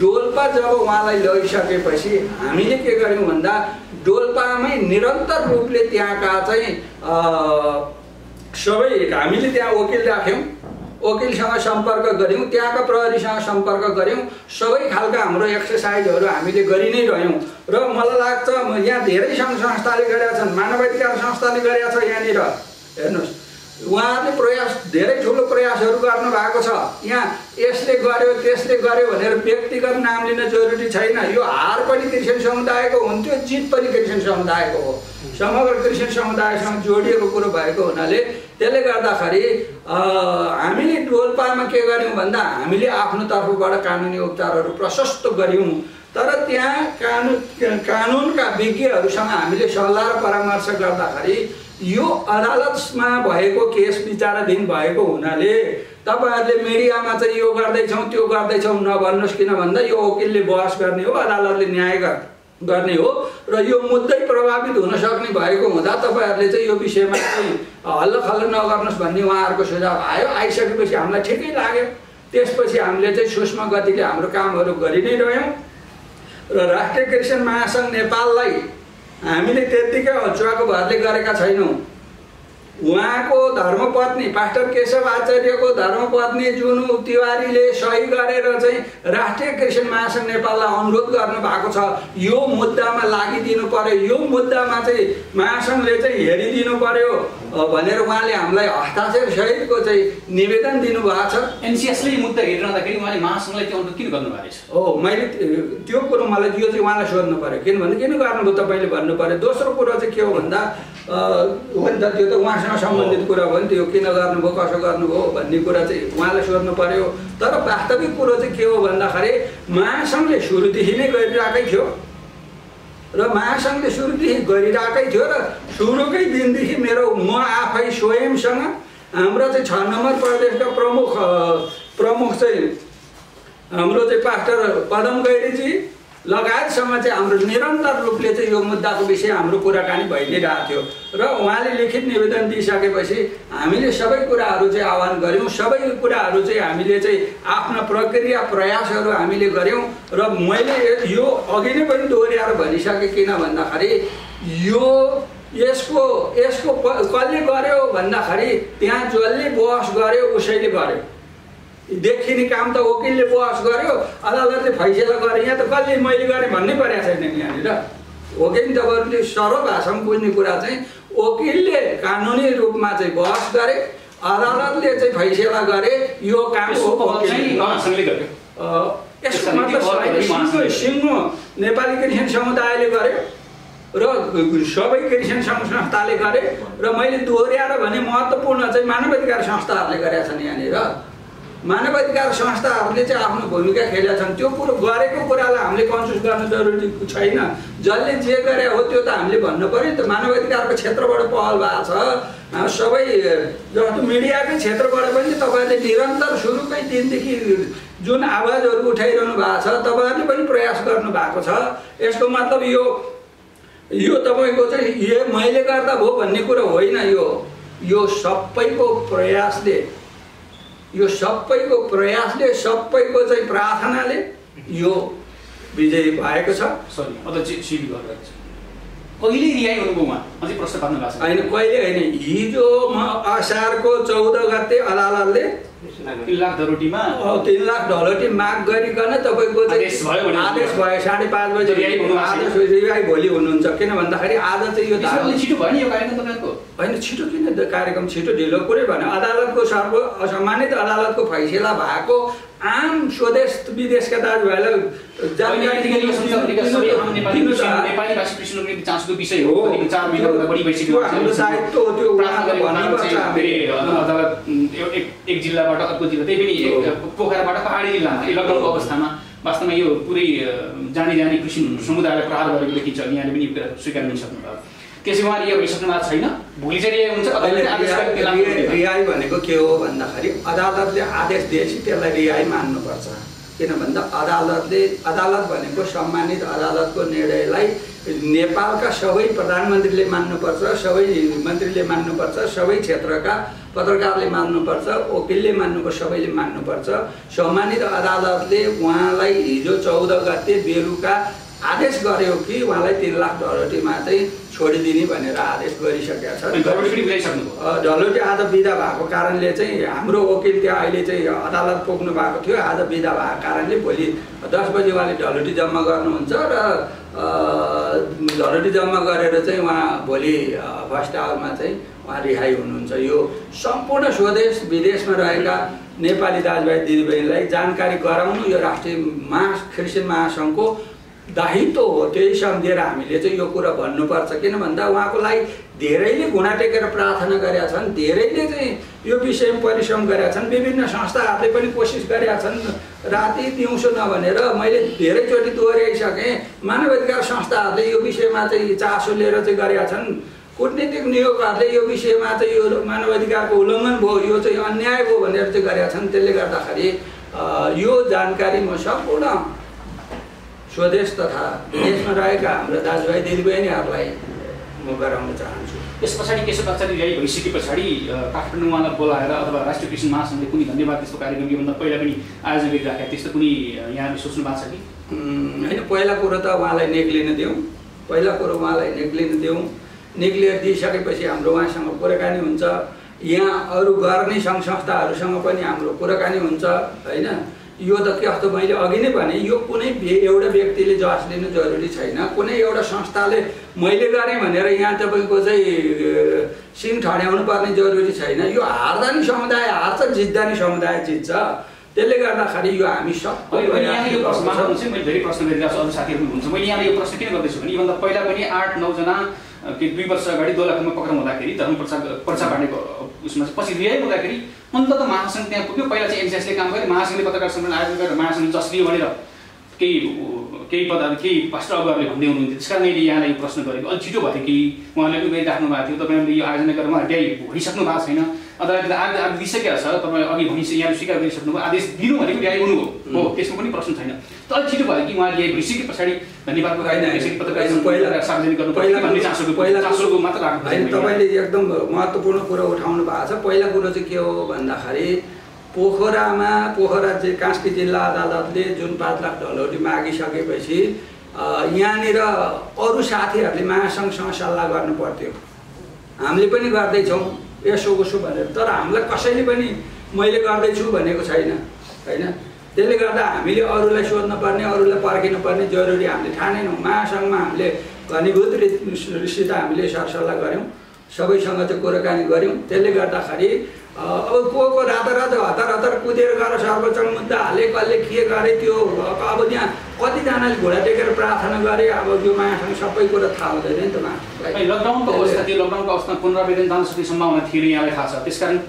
डोल्पा जब उहाँलाई लगिसकेपछि हामीले के गर्यौँ भन्दा डोल्पामै निरन्तर रूपले त्यहाँका चाहिँ सबै हामीले त्यहाँ वकिल राख्यौँ वकिलसँग सम्पर्क गऱ्यौँ, त्यहाँका प्रहरीसँग सम्पर्क गऱ्यौँ, सबै खालका हाम्रो एक्सर्साइजहरू हामीले गरि नै रह्यौँ। र मलाई लाग्छ यहाँ धेरै सङ्घ संस्थाले गरेका छन्, मानवाधिकार संस्थाले गरेका छ। यहाँनिर हेर्नुहोस्, उहाँहरूले प्रयास, धेरै ठुलो प्रयासहरू गर्नुभएको छ। यहाँ यसले गर्यो त्यसले गर्यो भनेर व्यक्तिगत नाम लिन जरुरी छैन। यो हार पनि क्रिस्चियन समुदायको हुन्थ्यो, जित पनि क्रिस्चियन समुदायको हो, समग्र क्रिस्चियन समुदायसँग जोडिएको कुरो भएको हुनाले त्यसले गर्दाखेरि हामीले डोल्पामा के गर्यौँ भन्दा हामीले आफ्नो तर्फबाट कानुनी उपचारहरू प्रशस्त गऱ्यौँ। तर त्यहाँ कानुनका विज्ञहरूसँग हामीले सल्लाह र परामर्श गर्दाखेरि यो अदालतमा भएको केस विचाराधीन भएको हुनाले तपाईहरूले मिडियामा चाहिँ यो गर्दैछौँ त्यो गर्दैछौँ नभन्नुहोस्, किन भन्दा यो वकिलले बहस गर्ने हो, अदालतले न्याय गर्ने हो र यो मुद्दै प्रभावित हुन सक्ने भएको हुँदा तपाईहरूले चाहिँ यो विषयमा चाहिँ हल्लखल्ल नगर्नुहोस् भन्ने उहाँहरूको सुझाव आयो। आइसकेपछि हामीलाई ठिकै लाग्यो। त्यसपछि हामीले चाहिँ सूक्ष्म गतिले हाम्रो कामहरू गरि नै रह्यौँ र राष्ट्रिय क्रिस्चियन महासङ्घ नेपाललाई हामीले त्यत्तिकै हचुवाको भरले गरेका छैनौँ। उहाँको धर्मपत्नी पास्टर केशव आचार्यको धर्मपत्नी जुनु तिवारीले सही गरेर चाहिँ राष्ट्रिय क्रिस्चियन महासङ्घ नेपाललाई अनुरोध गर्नु भएको छ, यो मुद्दामा लागिदिनु पर्यो, यो मुद्दामा चाहिँ महासङ्घले चाहिँ हेरिदिनु पर्यो भनेर उहाँले हामीलाई हस्ताक्षर सहितको चाहिँ निवेदन दिनुभएको छ। एनसिएसले मुद्दा हेरिरहँदाखेरि उहाँले महासङ्घलाई त्यो अनुरोध किन गर्नुभएको छ? हो, मैले त्यो कुरो मलाई यो चाहिँ उहाँलाई सोध्नु पर्यो, किनभने किन गर्नुभयो तपाईँले भन्नु पर्यो। दोस्रो कुरो चाहिँ के हो भन्दा हो नि त, त्यो त उहाँसँग सम्बन्धित कुरा हो नि, त्यो किन गर्नुभयो कसो गर्नुभयो भन्ने कुरा चाहिँ उहाँलाई सोध्नु पर्यो। तर वास्तविक कुरो चाहिँ के हो भन्दाखेरि महासङ्घले सुरुदेखि नै गरिरहेकै थियो र महासङ्घले सुरुदेखि गरिरहेकै थियो र सुरुकै दिनदेखि म आफै स्वयंसँग हाम्रो चाहिँ 6 नम्बर प्रदेशका प्रमुख चाहिँ हाम्रो चाहिँ पास्टर पदम गैरीजी लगायतसँग चाहिँ हाम्रो निरन्तर रूपले चाहिँ यो मुद्दाको विषय हाम्रो कुराकानी भइ नै रहेको थियो र उहाँले लिखित निवेदन दिइसकेपछि हामीले सबै कुराहरू चाहिँ आह्वान गऱ्यौँ। सबै कुराहरू चाहिँ हामीले चाहिँ आफ्ना प्रक्रिया प्रयासहरू हामीले गऱ्यौँ र मैले यो अघि नै पनि दोहोऱ्याएर भनिसकेँ, किन भन्दाखेरि यसको कसले गर्यो भन्दाखेरि त्यहाँ जसले बहस गर्यो उसैले गर्यो। देखिने काम त वकिलले बहस गर्यो, अदालतले फैसला गरे, यहाँ त कसले मैले गरेँ भन्नै परेको छैन यहाँनिर। हो कि तपाईँहरूले सरल भाषामा बुझ्ने कुरा चाहिँ वकिलले कानुनी रूपमा चाहिँ बहस गरे, अदालतले चाहिँ फैसला गरे, यो काम यसको मतलब सिङ्गो नेपाली क्रिस्चियन समुदायले गर्यो र सबै क्रिस्चियन संस्थाले गरे र मैले दोहोऱ्याएर भने महत्त्वपूर्ण चाहिँ मानवाधिकार संस्थाहरूले गरेका छन्। यहाँनिर मानवाधिकार संस्थाहरूले चाहिँ आफ्नो भूमिका खेलेका छन्। त्यो कुरो गरेको कुरालाई हामीले कन्फ्युज गर्न जरुरी छैन। जसले जे गरे हो त्यो त हामीले भन्नु पर्यो नि त। मानवाधिकारको क्षेत्रबाट पहल भएको छ, सबै जस्तो मिडियाकै क्षेत्रबाट पनि तपाईँहरूले निरन्तर सुरुकै दिनदेखि जुन आवाजहरू उठाइरहनु भएको छ, तपाईँहरूले पनि प्रयास गर्नु भएको छ। यसको मतलब यो तपाईँको चाहिँ यो मैले गर्दा भयो भन्ने कुरो होइन। यो सबैको प्रयासले, सबैको चाहिँ प्रार्थनाले यो विजयी भएको छ। कहिले रिहाई हुनुभयो उहाँ? अझै प्रश्न पार्नु भएको छ? होइन, कहिले होइन। हिजो असारको 14 गते अदालतले 3 लाख डलर 3 लाख डलर माग गरिकन तपाईँको आदेश भयो। 5:30 बजे आदेश रिहाई भोलि हुनुहुन्छ। किन भन्दाखेरि आज चाहिँ यो छिटो भयो नि यो कार्यक्रम तपाईँको? होइन, छिटो किन कार्यक्रम छिटो ढिलो कुरै भने अदालतको सम्मानित अदालतको फैसला भएको आम स्वदेश विदेशका दाजुभाइलाई जानकारी विषय हो। 4 महिनाभन्दा बढी भइसक्यो। हाम्रो दायित्व हो त्यो अदालत एक जिल्लाबाट अर्को जिल्ला, त्यही पनि पोखराबाट पहाडी जिल्लामा लकडाउनको अवस्थामा वास्तवमा यो पुरै जाने क्रिस्चियन समुदायलाई प्रहार गरेको देखिन्छ। यहाँले पनि यो कुरा स्वीकार गर्न सक्नुभयो। त्यसै उहाँ रिहाई भइसक्नु भएको छैन? भोलि चाहिँ रिहाई हुन्छ? रिहाई भनेको के हो भन्दाखेरि अदालतले आदेश दिएपछि त्यसलाई रिहाई मान्नुपर्छ। किन भन्दा अदालत भनेको सम्मानित अदालतको निर्णयलाई नेपालका सबै प्रधानमन्त्रीले मान्नुपर्छ, सबै मन्त्रीले मान्नुपर्छ, सबै क्षेत्रका पत्रकारले मान्नुपर्छ, वकिलले मान्नुपर्छ, सबैले मान्नुपर्छ। सम्मानित अदालतले उहाँलाई हिजो 14 गते बेलुका आदेश गर्यो कि उहाँलाई 3 लाख डलरमा चाहिँ छोडिदिने भनेर आदेश गरिसकेका छन्। ढलोटी आज बिदा भएको कारणले चाहिँ हाम्रो वकिल त्यहाँ अहिले चाहिँ अदालत पुग्नु भएको थियो। आज बिदा भएको कारणले भोलि 10 बजे उहाँले ढलोटी जम्मा गर्नुहुन्छ र ढलोटी जम्मा गरेर चाहिँ उहाँ भोलि फर्स्ट आवरमा चाहिँ उहाँ रिहाई हुनुहुन्छ। यो सम्पूर्ण स्वदेश विदेशमा रहेका नेपाली दाजुभाइ दिदीबहिनीलाई जानकारी गराउनु यो राष्ट्रिय क्रिस्चियन महासङ्घको दायित्व हो। त्यही सम्झेर हामीले चाहिँ यो कुरा भन्नुपर्छ। किन भन्दा उहाँको लागि धेरैले घुँडा टेकेर प्रार्थना गरेका छन्, धेरैले चाहिँ यो विषयमा परिश्रम गरेका छन्, विभिन्न संस्थाहरूले पनि कोसिस गरेका छन् राति दिउँसो नभनेर। मैले धेरैचोटि दोहोऱ्याइसकेँ, मानवाधिकार संस्थाहरूले यो विषयमा चाहिँ चासो लिएर चाहिँ गरेका छन्। कूटनीतिक नियोगहरूले यो विषयमा चाहिँ यो मानवाधिकारको उल्लङ्घन भयो, यो चाहिँ अन्याय भयो भनेर चाहिँ गरेका छन्। त्यसले गर्दाखेरि यो जानकारी म सम्पूर्ण स्वदेश तथा विदेशमा रहेका हाम्रो दाजुभाइ दिदीबहिनीहरूलाई म गराउन चाहन्छु। यस पछाडि केशव आचार्य रिहाई भइसके पछाडि काठमाडौँ उहाँलाई बोलाएर अथवा राष्ट्रिय क्रिस्चियन महासङ्घले कुनै धन्यवाद त्यस्तो कार्यक्रम योभन्दा पहिला पनि आयोजना गरिराखेका त्यस्तो कुनै यहाँले सोच्नु भएको छ कि? होइन, पहिला कुरो त उहाँलाई निक्लिन दिउँ, पहिला कुरो उहाँलाई निक्लिन दिउँ। निक्लिएर दिइसकेपछि हाम्रो उहाँसँग कुराकानी हुन्छ। यहाँ अरू गर्ने सङ्घ संस्थाहरूसँग पनि हाम्रो कुराकानी हुन्छ होइन। यो त कस्तो मैले अघि नै भने, यो कुनै एउटा व्यक्तिले जस लिनु जरुरी छैन। कुनै एउटा संस्थाले मैले गरेँ भनेर यहाँ तपाईँको चाहिँ सिङ ठड्याउनु पर्ने जरुरी छैन। यो हार्दा नि समुदाय हार्छ, जित्दा नि समुदाय जित्छ। त्यसले गर्दाखेरि यो हामी सबै मैले धेरै प्रश्न गरिरहेको छु, अरू साथीहरू पनि हुन्छ। मैले यहाँलाई यो प्रश्न किन गर्दैछु भने योभन्दा पहिला पनि 8-9 जना 2 वर्ष अगाडि दोलखामा पक्राउ हुँदाखेरि पर्चा बाँडेको उसमा पछि रिहाई हुँदाखेरि अन्तत महासङ्घ त्यहाँ पुग्यो। पहिला चाहिँ एनसिएसले काम गरे, महासङ्घले पत्रकार सम्मेलन आयोजन गरेर महासङ्घ जसले भनेर केही पदहरू केही पास्टर अगुवाहरूले भन्दै हुनुहुन्थ्यो। त्यस कारण मैले यहाँलाई यो प्रश्न गरेको अलिक छिटो भयो कि उहाँले पनि गरिराख्नु भएको थियो। तपाईँहरूले यो आयोजना गरेर उहाँ रिहाई भइसक्नु भएको छैन, अदालतले आदेश दिइसकेको छ। तपाईँ अघि यहाँले स्वीकार गरिसक्नुभयो, आदेश दिनु भनेको रिहाई हुनु हो, त्यसमा पनि प्रश्न छैन। तर अलिक छिटो भयो कि उहाँ रिहाई भइसके पछाडि धन्यवादको सार्वजनिक गर्नु चासोको मात्र राख्नु। तपाईँले एकदम महत्त्वपूर्ण कुरो उठाउनु भएको छ। पहिला कुरो चाहिँ के हो भन्दाखेरि पोखरा चाहिँ कास्की जिल्ला अदालतले जुन 5 लाख ढलोटी मागिसकेपछि यहाँनिर अरू साथीहरूले महासङ्घसँग सल्लाह गर्नु पर्थ्यो। हामीले पनि गर्दैछौँ यसो उसो भनेर, तर हामीलाई कसैले पनि मैले गर्दैछु भनेको छैन होइन। त्यसले गर्दा हामीले अरूलाई सोध्नुपर्ने, अरूलाई पर्खिनुपर्ने जरुरी हामीले ठानेनौँ। महासङ्घमा हामीले घनीभूत रीतिसित हामीले सरसल्लाह गऱ्यौँ, सबैसँग चाहिँ कुराकानी गऱ्यौँ। त्यसले गर्दाखेरि अब को रातारात हतार कुदेर गएर सर्वोच्च मुद्दा हाले, कसले के गरे त्यो अब त्यहाँ कतिजनाले घोडा टेकेर प्रार्थना गरे। अब यो महासङ्घ सबै कुरा थाहा हुँदैन नि त महासङ्घलाई। लकडाउनको अवस्था थियो, लकडाउनको अवस्थामा पुनरावेदन जान सक्ने सम्भावना थियो यहाँलाई थाहा छ।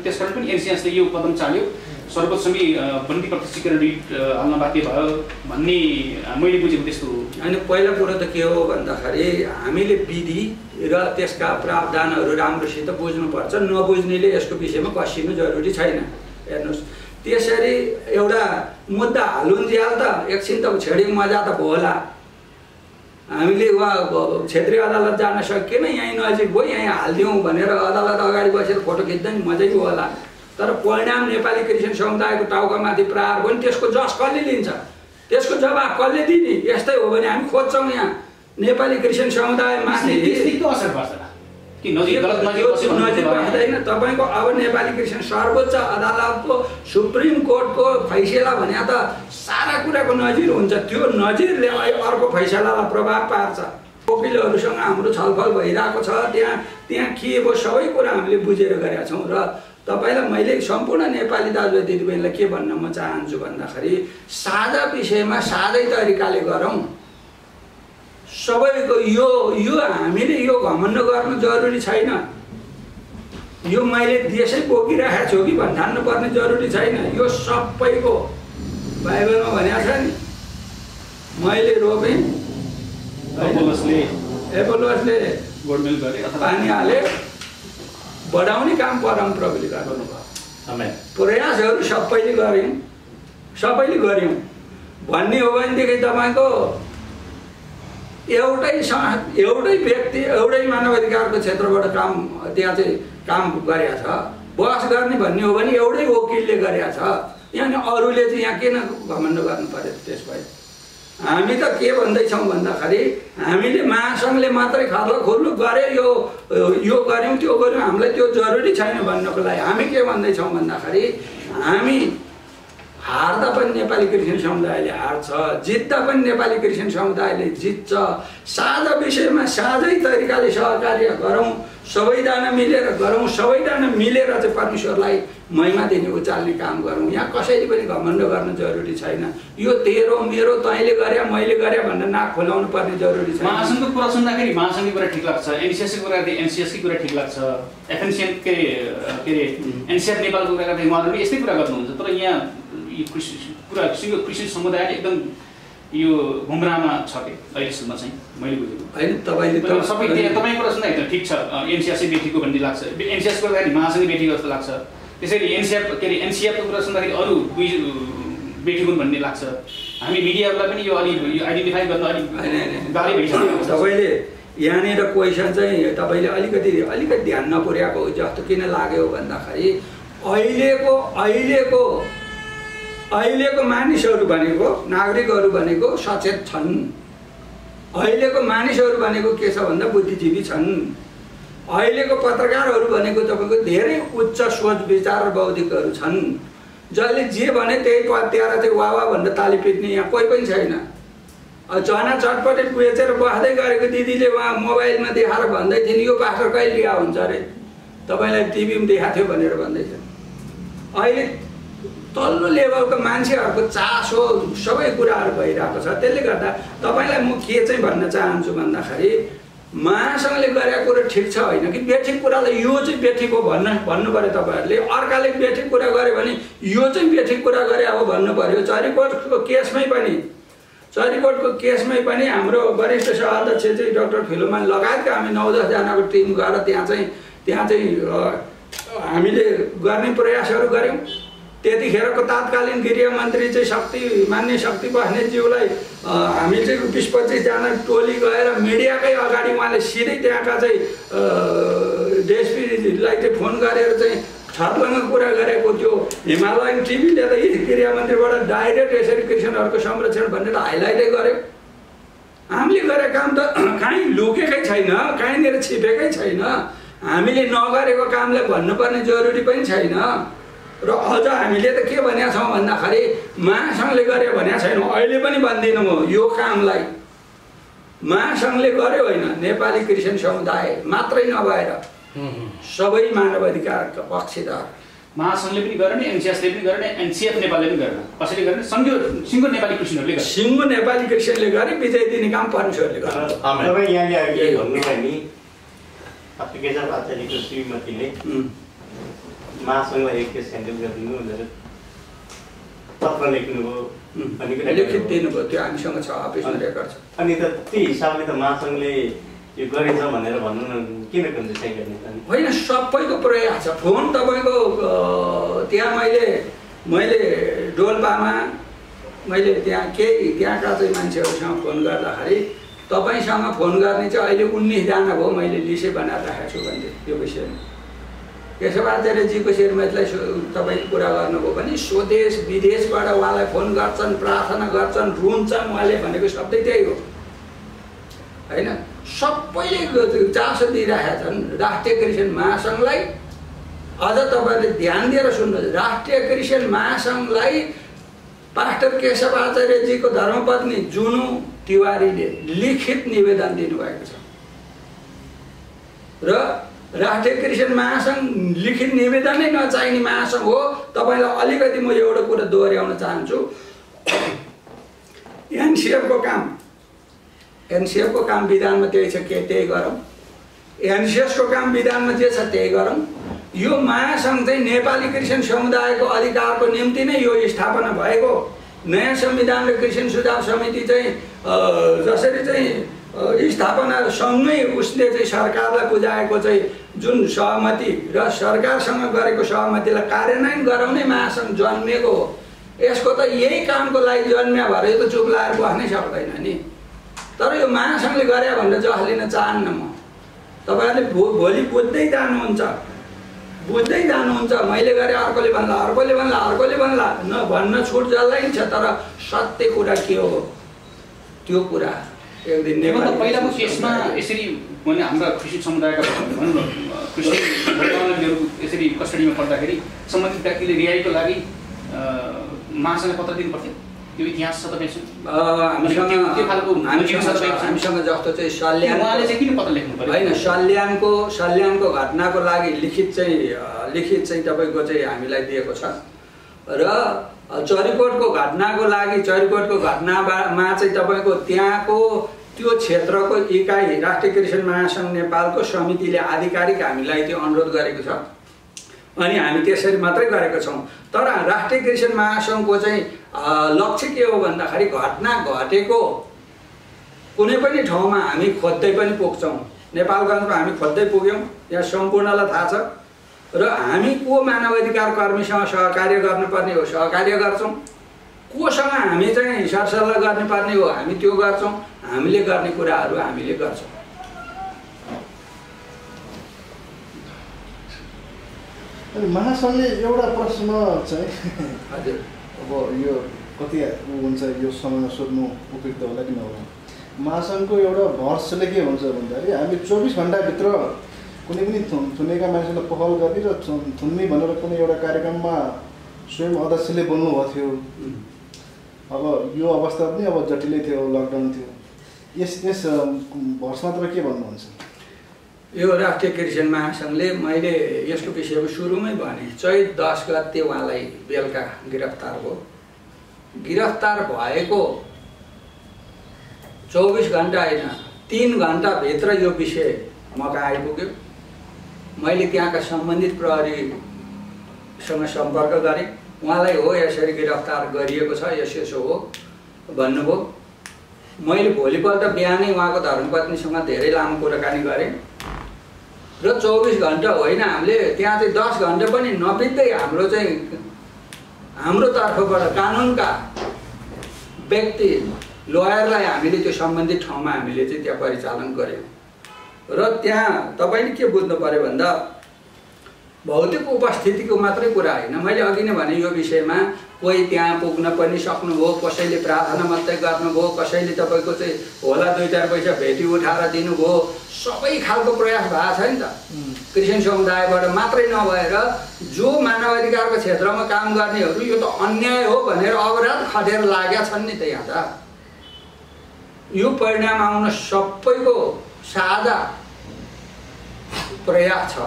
त्यसकारण पनि एनसिएसले यो कदम चाल्यो, सर्वोच्चमै बन्दी प्रतिष्ठीकरण रिट हाल्न बाध्य भयो भन्ने मैले बुझेको त्यस्तो हो। होइन, पहिला कुरो त के हो भन्दाखेरि हामीले विधि र त्यसका प्रावधानहरू राम्रोसित बुझ्नुपर्छ। नबुझ्नेले यसको विषयमा कसिनु जरुरी छैन। हेर्नुहोस्, त्यसरी एउटा मुद्दा हालुन्जेल त एकछिन त छेडिङ मजा त भयो होला। हामीले उहाँ क्षेत्रीय अदालत जान सकिएन, यहीँ नजिक भयो यहीँ हालिदिउँ भनेर अदालत अगाडि बसेर फोटो खिच्दा नि मजै भयो होला। तर परिणाम नेपाली क्रिस्चियन समुदायको टाउकामाथि प्रहार भयो नि त्यसको जस कसले लिन्छ, त्यसको जवाब कसले दिने? यस्तै हो भने हामी खोज्छौँ यहाँ नेपाली क्रिस्चियन समुदायमाथि असर पर्छ कि नजिक बस्दैन। तपाईँको अब नेपाली क्रिस्चियन सर्वोच्च अदालतको सुप्रिम कोर्टको फैसला भने त सारा कुराको नजिर हुन्छ। त्यो नजिरले अर्को फैसलालाई प्रभाव पार्छ। वकिलहरूसँग हाम्रो छलफल भइरहेको छ, त्यहाँ के भयो सबै कुरा हामीले बुझेर गरेका छौँ। र तपाईँलाई मैले सम्पूर्ण नेपाली दाजुभाइ दिदीबहिनीलाई के भन्न म चाहन्छु भन्दाखेरि साझा विषयमा साझै तरिकाले गरौँ। सबैको यो हामीले यो घमण्ड गर्नु जरुरी छैन। यो मैले देशै बोकिरहेको छु कि भन्नु पर्ने जरुरी छैन। यो सबैको बाइबलमा भनेको छ नि, मैले रोपेँ एपोलोसले पानी हाले, बढाउने काम परमप्रभुले गर्नुभयो। प्रयासहरू सबैले गऱ्यौँ भन्ने हो भनेदेखि तपाईँको एउटै व्यक्ति एउटै मानवाधिकारको क्षेत्रबाट त्यहाँ चाहिँ काम गरेका छ। बहस गर्ने भन्ने हो भने एउटै वकिलले गरेका छ। यहाँ अरूले चाहिँ यहाँ किन घमण्ड गर्नु पर्यो? त्यसपछि हामी त के भन्दैछौँ भन्दाखेरि हामीले महासङ्घले मात्रै खर्लखुर्लु गरे यो गऱ्यौँ त्यो गऱ्यौँ हामीलाई त्यो जरुरी छैन भन्नको लागि हामी के भन्दैछौँ भन्दाखेरि हामी हार्दा पनि नेपाली क्रिस्चियन समुदायले हार्छ, जित्दा पनि नेपाली क्रिस्चियन समुदायले जित्छ। साझा विषयमा साझै तरिकाले सहकार्य गरौँ, सबैजना मिलेर गरौँ, सबैजना मिलेर चाहिँ परमेश्वरलाई महिमा दिने उचाल्ने काम गरौँ। यहाँ कसैले पनि घमण्ड गर्न जरुरी छैन। यो तेरो मेरो तैँले गरे मैले गरे भनेर नाक खोलाउनु पर्ने जरुरी छैन। महासङ्घको कुरा सुन्दाखेरि महासङ्घको कुरा ठिक लाग्छ, एनसिएसको कुरा गर्दै एनसिएसकै कुरा ठिक लाग्छ, एफएनसिएन के अरे एनसिएफ नेपालको कुरा गर्दै उहाँहरू पनि यस्तै कुरा गर्नुहुन्छ। तर यहाँ कुरा सिङ्गो क्रिस्चियन समुदायले एकदम यो गुमराहमा छ कि अहिलेसम्म चाहिँ मैले बुझेको होइन। तपाईँले सबै तपाईँको कुरा सुन्दा एकदम ठिक छ, एनसिएसै बेठीको भन्ने लाग्छ, एनसिएस गर्दाखेरि महासङ्घै बेठीको जस्तो लाग्छ। त्यसैले एनसिएफको कुरा सुन्दाखेरि अरू बेठीको भन्ने लाग्छ। हामी मिडियाहरूलाई पनि यो अलि आइडेन्टिफाई गर्न अलिक गाह्रै भइसक्यो। तपाईँले यहाँनिर क्वेसन चाहिँ तपाईँले अलिकति ध्यान नपुर्याएको जस्तो किन लाग्यो भन्दाखेरि अहिलेको मानिसहरू भनेको नागरिकहरू भनेको सचेत छन्। अहिलेको मानिसहरू भनेको के छ भन्दा बुद्धिजीवी छन्। अहिलेको पत्रकारहरू भनेको तपाईँको धेरै उच्च सोच विचार र बौद्धिकहरू छन्। जसले जे भने त्यही पत्याएर चाहिँ वाह भनेर ताली पिट्ने यहाँ कोही पनि छैन। चना चटपटे बेचेर बस्दै गरेको दिदीले उहाँ मोबाइलमा देखाएर भन्दै थिइन् यो पास्टर कहिले लिया हुन्छ अरे, तपाईँलाई टिभीमा देखाएको थियो भनेर भन्दैछ। अहिले तल्लो लेभलको मान्छेहरूको चासो सबै कुराहरू भइरहेको छ। त्यसले गर्दा तपाईँलाई म के चाहिँ भन्न चाहन्छु भन्दाखेरि महासङ्घले गरेको कुरो ठिक छ होइन कि बेठिक कुरालाई यो चाहिँ बेठिक हो भन्नु पऱ्यो। तपाईँहरूले अर्काले बेठिक कुरा गऱ्यो भने यो चाहिँ बेठिक कुरा गरे अब भन्नु पऱ्यो। चरीकोटको केसमै पनि हाम्रो वरिष्ठ सभाध्यक्ष चाहिँ डाक्टर फिलोमन लगायतका हामी 9-10 जनाको टिम गएर त्यहाँ चाहिँ हामीले गर्ने प्रयासहरू गऱ्यौँ। त्यतिखेरको तत्कालीन गृहमन्त्री चाहिँ मान्य शक्ति बस्नेतज्यूलाई हामी चाहिँ 20-25 जना टोली गएर मिडियाकै अगाडि उहाँले सिधै त्यहाँका चाहिँ डिएसपीलाई चाहिँ फोन गरेर चाहिँ छर्लङ्ग कुरा गरेको त्यो हिमालयन टिभीले त यी गृहमन्त्रीबाट डाइरेक्ट यसरी क्रिस्चियनहरूको संरक्षण भनेर हाइलाइटै गर्यो। हामीले गरेको काम त कहीँ लुकेकै छैन, कहीँनिर छिपेकै छैन। हामीले नगरेको कामलाई भन्नुपर्ने जरुरी पनि छैन। र अझ हामीले त के भनेका छौँ भन्दाखेरि महासङ्घले गरे भनेको छैन, अहिले पनि भन्दिनँ म यो कामलाई महासङ्घले गर्यो होइन, नेपाली क्रिस्चियन समुदाय मात्रै नभएर सबै मानवाधिकारका पक्षधर महासङ्घले पनि गरेन, एनसिएसले पनि गरेन, एनसिएफ नेपालले पनि गरेन, कसैले गरेन, सिङ्गो नेपाली क्रिस्चियनहरूले गरे, सिङ्गो नेपाली क्रिस्चियनले गरे, विजय दिने काम परमेश्वरले गरे। तपाईँ यहाँले अघि भन्नुभयो नि केशव आचार्यको श्रीमतीले महासङ्घलाई एक केस ह्यान्डल गरिदिनु भनेर पत्र लेख्नुभयो, लिखित दिनुभयो। त्यो हामीसँग छ, अफिसमा रेकर्ड छ। अनि त त्यही हिसाबले त महासङ्घले यो गरेछ भनेर भन्नु किन कन्जुसाइ गर्ने त होइन, सबैको प्रयास छ। फोन तपाईँको त्यहाँ मैले डोल्पामा मैले त्यहाँका चाहिँ मान्छेहरूसँग फोन गर्दाखेरि तपाईँसँग फोन गर्ने चाहिँ अहिले 19 जना भयो, मैले लिस्टै बनाएर राखेको छु भन्दै त्यो विषयमा। केशव आचार्यजीको श्रीमतीलाई तपाईँ कुरा गर्नुभयो भने स्वदेश विदेशबाट उहाँलाई फोन गर्छन्, प्रार्थना गर्छन्, रुन्छन्। उहाँले भनेको शब्दै त्यही हो होइन। सबैले चासो दिइरहेका छन् राष्ट्रिय क्रिस्चियन महासङ्घलाई। अझ तपाईँले ध्यान दिएर सुन्नुहोस्, राष्ट्रिय क्रिस्चियन महासङ्घलाई पास्टर केशव आचार्यजीको धर्मपत्नी जुनु तिवारीले लिखित निवेदन दिनुभएको छ। र राष्ट्रिय क्रिस्चियन महासङ्घ लिखित निवेदनै नचाहिने महासङ्घ हो। तपाईँलाई अलिकति म एउटा कुरा दोहोऱ्याउन चाहन्छु। एनसिएफको काम विधानमा त्यही छ, त्यही गरौँ। एनसिएसको काम विधानमा जे छ त्यही गरौँ। यो महासङ्घ चाहिँ नेपाली क्रिस्चियन समुदायको अधिकारको निम्ति नै यो स्थापना भएको। नयाँ संविधान र क्रिस्चियन सुधार समिति चाहिँ जसरी चाहिँ स्थापनासँगै उसले चाहिँ सरकारलाई बुझाएको चाहिँ जुन सहमति र सरकारसँग गरेको सहमतिलाई कार्यान्वयन गराउने महासङ्घ जन्मेको हो। यसको त यही कामको लागि जन्मिया भएर यो त चुप लाएर बस्नै सक्दैन नि। तर यो महासङ्घले गरे भनेर जस लिन चाहन्न म। तपाईँहरूले भोलि बुझ्दै जानुहुन्छ। मैले गरे अर्कोले भन्ला न भन्न छुट जसलाई छ। तर सत्य कुरा के हो त्यो कुरा एक दिन पहिलाको केसमा यसरी भने हाम्रा कृषि समुदायका भनौँ न कृषि वैज्ञानिकहरू यसरी कस्टडीमा पर्दाखेरि सम्बन्धित व्यक्तिले रिहाईको लागि महासँग पत्र दिनु पर्थ्यो त्यो इतिहास छ तपाईँसँग हामीसँग जस्तो चाहिँ सल्यान उहाँले चाहिँ किन पत्र लेख्नु पर्यो होइन सल्यानको घटनाको लागि लिखित चाहिँ तपाईँको चाहिँ हामीलाई दिएको छ र चरीकोटको घटनाको लागि चरीकोटको घटनामा चाहिँ तपाईँको त्यहाँको त्यो क्षेत्रको इकाइ राष्ट्रिय कृषि महासङ्घ नेपालको समितिले आधिकारिक हामीलाई त्यो अनुरोध गरेको छ अनि हामी त्यसरी मात्रै गरेका छौँ। तर राष्ट्रिय कृषि महासङ्घको चाहिँ लक्ष्य के हो भन्दाखेरि घटना घटेको कुनै पनि ठाउँमा हामी खोज्दै पनि पुग्छौँ। नेपालगञ्जमा हामी खोज्दै पुग्यौँ, यहाँ सम्पूर्णलाई थाहा छ र हामी को मानवाधिकार कर्मीसँग सहकार्य गर्नुपर्ने हो सहकार्य गर्छौँ, कोसँग हामी चाहिँ सरसल्लाह गर्नुपर्ने हो हामी त्यो गर्छौँ। हामीले गर्ने कुराहरू हामीले गर्छौँ। महासङ्घले एउटा प्रश्न चाहिँ हजुर अब यो कति हुन्छ यो समय सोध्नु उपयुक्त होला कि नहोला। महासङ्घको एउटा भर्सले के हुन्छ भन्दाखेरि हामी 24 घन्टाभित्र कुनै पनि थुनेका मान्छेलाई पहल गर्ने र थुन्ने भनेर कुनै एउटा कार्यक्रममा स्वयं अध्यक्षले बोल्नुभएको थियो। अब यो अवस्था पनि अब जटिलै थियो, लकडाउन थियो। यस भर्समा तपाईँ के भन्नुहुन्छ? यो राष्ट्रिय कृषि महासङ्घले मैले यसको विषयमा सुरुमै भने चैत 10 गते उहाँलाई बेलुका गिरफ्तार भयो। गिरफ्तार भएको 24 घन्टा होइन 3 घन्टाभित्र यो विषय मका आइपुग्यो। मैले त्यहाँका सम्बन्धित प्रहरीसँग सम्पर्क गरेँ। उहाँलाई हो यसरी गिरफ्तार गरिएको छ यसो हो भन्नुभयो। मैले भोलिपल्ट बिहानै उहाँको धर्मपत्नीसँग धेरै लामो कुराकानी गरेँ र 24 घन्टा होइन हामीले त्यहाँ चाहिँ 10 घन्टा पनि नबित्दै हाम्रो तर्फबाट कानुनका व्यक्ति लयरलाई हामीले त्यो सम्बन्धित ठाउँमा हामीले चाहिँ त्यहाँ परिचालन गऱ्यौँ। र त्यहाँ तपाईँले के बुझ्नु पर्यो भन्दा भौतिक उपस्थितिको मात्रै कुरा होइन। मैले अघि नै भने यो विषयमा कोही त्यहाँ पुग्न पनि सक्नुभयो, कसैले प्रार्थना मात्रै गर्नुभयो, कसैले तपाईँको चाहिँ होला 2-4 पैसा भेटी उठाएर दिनुभयो। सबै खालको प्रयास भएको छ नि त। क्रिस्चियन समुदायबाट मात्रै नभएर जो मानवाधिकारको क्षेत्रमा काम गर्नेहरू यो त अन्याय हो भनेर अपराध खटेर लागेका छन् नि त। यहाँ त यो परिणाम आउन सबैको साझा प्रयास छ।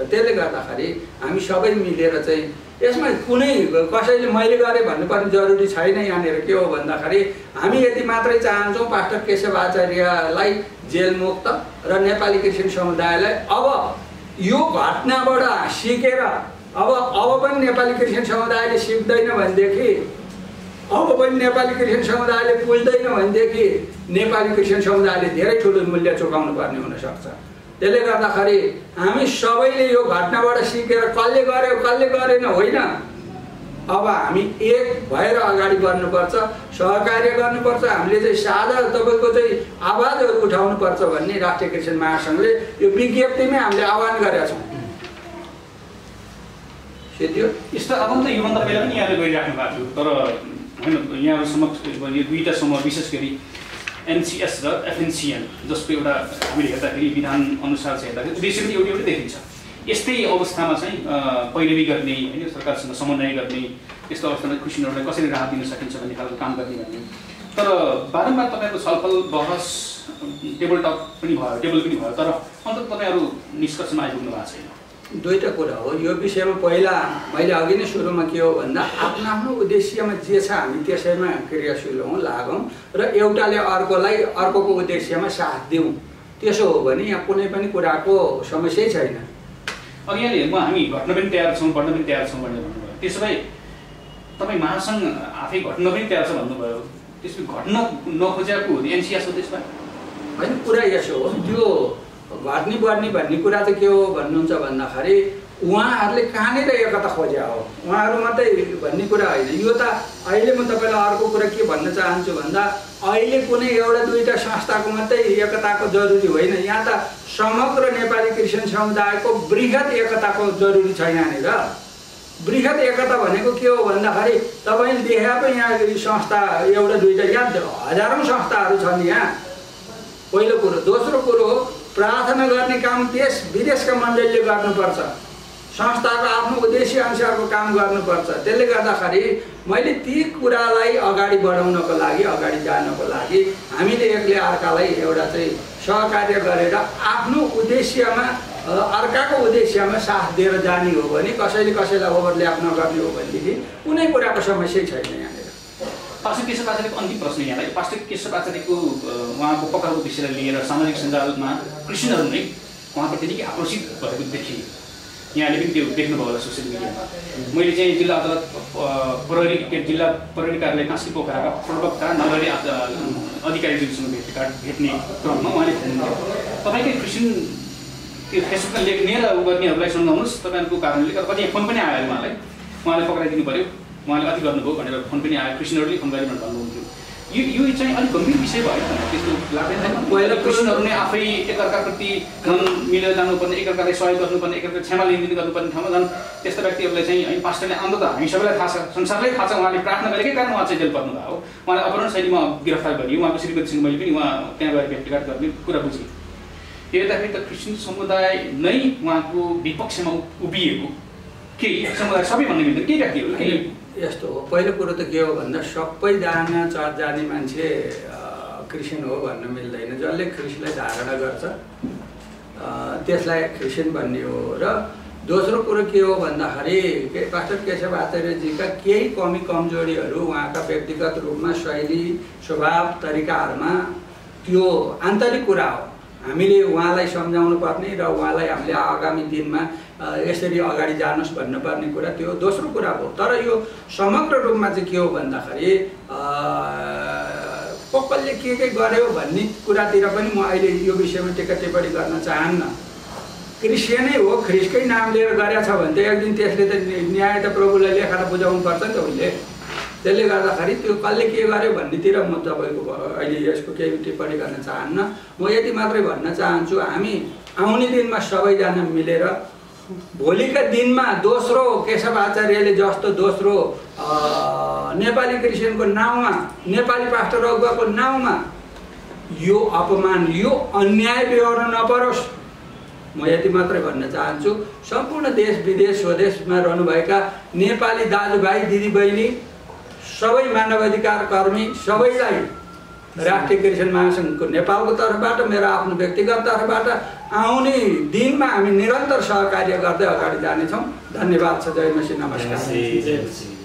त्यसले गर्दाखेरि हामी सबै मिलेर चाहिँ यसमा कुनै कसैले मैले गरेँ भन्नुपर्ने जरुरी छैन। यहाँनिर के हो भन्दाखेरि हामी यति मात्रै चाहन्छौँ पास्टर केशव आचार्यलाई जेलमुक्त र नेपाली क्रिस्चियन समुदायलाई अब यो घटनाबाट सिकेर अब पनि नेपाली क्रिस्चियन समुदायले सिक्दैन भनेदेखि, अब पनि नेपाली क्रिस्चियन समुदायले बुझ्दैन भनेदेखि नेपाली क्रिस्चियन समुदायले धेरै ठुलो मूल्य चुकाउनु पर्ने हुनसक्छ। त्यसले गर्दाखेरि हामी सबैले यो घटनाबाट सिकेर कसले गर्यो कसले गरेन होइन, अब हामी एक भएर अगाडि बढ्नुपर्छ, सहकार्य गर्नुपर्छ। हामीले चाहिँ साझा तपाईँको चाहिँ आवाजहरू उठाउनुपर्छ भन्ने राष्ट्रिय क्रिस्चियन महासङ्घले यो विज्ञप्तिमै हामीले आह्वान गरेका छौँ। त्यो यस्तो अब त योभन्दा पहिला पनि यहाँले गरिराख्नु भएको थियो, तर होइन यहाँहरू समक्ष यो दुईवटा समूह विशेष गरी एनसिएस र एफएनसिएन जसको एउटा हामीले हेर्दाखेरि विधान अनुसार चाहिँ हेर्दाखेरि उद्देश्य पनि एउटै देखिन्छ। यस्तै अवस्थामा चाहिँ पैरवी गर्ने होइन, सरकारसँग समन्वय गर्ने, यस्तो अवस्थामा कृषकहरूलाई कसरी राहत दिन सकिन्छ भन्ने खालको काम गर्ने भन्ने। तर बारम्बार तपाईँको छलफल बहस टेबल टक पनि भयो, तर अन्त तपाईँहरू निष्कर्षमा आइपुग्नु भएको छैन। दुईटा कुरा हो यो विषयमा। पहिला मैले अघि नै सुरुमा के हो भन्दा आफ्नो उद्देश्यमा जे छ हामी त्यसैमा क्रियाशील हौँ, लागौँ र एउटाले अर्कोको उद्देश्यमा साथ दिउँ। त्यसो हो भने यहाँ कुनै पनि कुराको समस्यै छैन। अब यहाँले हामी घट्न पनि तयार छौँ, बढ्न पनि तयार छौँ भनेर भन्नुभयो। त्यसो भए तपाईँ महासङ्घ आफै घट्न पनि तयार छ भन्नुभयो, त्यसपछि घट्न नखोजेको एनसिएस हो त्यसमा होइन? कुरा यसो हो, त्यो घट्ने बढ्ने भन्ने कुरा चाहिँ के हो भन्नुहुन्छ भन्दाखेरि उहाँहरूले कहाँनिर एकता खोज्या हो, उहाँहरू मात्रै भन्ने कुरा होइन। यो त अहिले म तपाईँलाई अर्को कुरा के भन्न चाहन्छु भन्दा अहिले कुनै एउटा दुईवटा संस्थाको मात्रै एकताको जरुरी होइन, यहाँ त समग्र नेपाली क्रिस्चियन समुदायको बृहत एकताको जरुरी छ। यहाँनिर बृहत एकता भनेको के हो भन्दाखेरि तपाईँले देखाए पनि यहाँ संस्था एउटा दुईटा यहाँ हजारौँ संस्थाहरू छन् यहाँ, पहिलो कुरो। दोस्रो कुरो, प्रार्थना गर्ने काम देश विदेशका मण्डलीले गर्नुपर्छ, संस्थाको आफ्नो उद्देश्य अनुसारको काम गर्नुपर्छ। त्यसले गर्दाखेरि मैले ती कुरालाई अगाडि बढाउनको लागि, अगाडि जानको लागि हामीले एकले अर्कालाई एउटा चाहिँ सहकार्य गरेर आफ्नो उद्देश्यमा, अर्काको उद्देश्यमा साथ दिएर जाने हो भने, कसैले कसैलाई ओभरल्याप नगर्ने हो भनेदेखि कुनै कुराको समस्या छैन यहाँनिर। पास्टर केशव आचार्यको अन्तिम प्रश्न यहाँलाई, पास्टर केशव आचार्यको उहाँको पक्राउको विषयलाई लिएर सामाजिक सञ्जालमा क्रिस्चियनहरू नै उहाँप्रति निकै आक्रोशित भएको देखियो। यहाँले पनि त्यो देख्नुभयो होला सोसियल मिडियामा। मैले चाहिँ जिल्ला अदालत जिल्ला प्रहरी कार्यालय काँसी पोखराका प्रवक्ता नगरी अधिकारीज्यूसँग भेट्ने क्रममा उहाँले भन्नुभयो तपाईँकै क्रिस्चियन त्यो फेसबुकमा लेख्ने र उ गर्नेहरूलाई सुनाउनुहोस्, तपाईँहरूको कारणले कति फोन पनि आयो उहाँले पक्राइदिनु पऱ्यो, उहाँले अति गर्नुभयो भनेर फोन पनि आयो, क्रिस्चियनहरूले फोन गरेर भन्नुहुन्थ्यो। यो चाहिँ अलिक गम्भीर विषय भयो त्यस्तो लाग्दैन? पहिला क्रिस्चियनहरू नै आफै एकअर्काप्रति मन मिलेर जानुपर्ने, एकअर्कालाई सहयोग गर्नुपर्ने, एकअर्कालाई क्षमा लेनदेन गर्नुपर्ने ठाउँमा झन् त्यस्ता व्यक्तिहरूलाई चाहिँ है पास्टरले अन्तत हामी सबैलाई थाहा छ, संसारलाई थाहा छ उहाँले प्रार्थना गरेकै कारण उहाँ चाहिँ जेल पर्नुभयो हो। उहाँलाई अपहरण शैलीमा गिरफ्तार गरियो, उहाँको श्रीमतीसँग मैले पनि उहाँ त्यहाँ गएर भेटघाट गर्ने कुरा बुझेँ। हेर्दाखेरि त क्रिस्चियन समुदाय नै उहाँको विपक्षमा उभिएको, केही समुदाय सबै भन्ने मिल्दैन, केही व्यक्तिहरू केही यस्तो हो। पहिलो कुरो त के हो भन्दा सबैजना चर्च जाने मान्छे क्रिस्चियन हो भन्न मिल्दैन। जसले ख्रिस्टलाई धारणा गर्छ त्यसलाई क्रिस्चियन भन्ने हो। र दोस्रो कुरो के हो भन्दाखेरि पास्टर केशव आचार्यजीका केही कमी कमजोरीहरू उहाँका व्यक्तिगत रूपमा, शैली, स्वभाव, तरिकाहरूमा त्यो आन्तरिक कुरा हो। हामीले उहाँलाई सम्झाउनु पर्ने र उहाँलाई हामीले आगामी दिनमा यसरी अगाडि जानुहोस् भन्नुपर्ने कुरा त्यो दोस्रो कुरा हो। तर यो समग्र रूपमा चाहिँ के हो भन्दाखेरि कसले के गर्यो भन्ने कुरातिर पनि म अहिले यो विषयमा टिका टिप्पणी गर्न चाहन्न। क्रिस्चियनै हो, ख्रिस्टकै नाम लिएर गरेछ भने त एक दिन त्यसले त न्याय त प्रभुलाई लेखाएर बुझाउनु पर्छ नि त उसले। त्यसले गर्दाखेरि त्यो कसले के गर्यो भन्नेतिर म तपाईँको अहिले यसको केही टिप्पणी गर्न चाहन्न। म यति मात्रै भन्न चाहन्छु, हामी आउने दिनमा सबैजना मिलेर भोलिका दिनमा दोस्रो केशव आचार्यले जस्तो दोस्रो नेपाली क्रिस्चियनको नाउँमा, नेपाली पास्टर अगुवाको नाउँमा यो अपमान, यो अन्याय बेहोर्न नपरोस्, म यति मात्रै भन्न चाहन्छु। सम्पूर्ण देश विदेश स्वदेशमा रहनुभएका नेपाली दाजुभाइ दिदीबहिनी, सबै मानवाधिकार कर्मी सबैलाई राष्ट्रिय क्रिस्चियन महासङ्घको नेपालको तर्फबाट, मेरो आफ्नो व्यक्तिगत तर्फबाट आउने दिनमा हामी निरन्तर सहकार्य गर्दै अगाडि जानेछौँ। धन्यवाद छ। जय मसी, नमस्कार।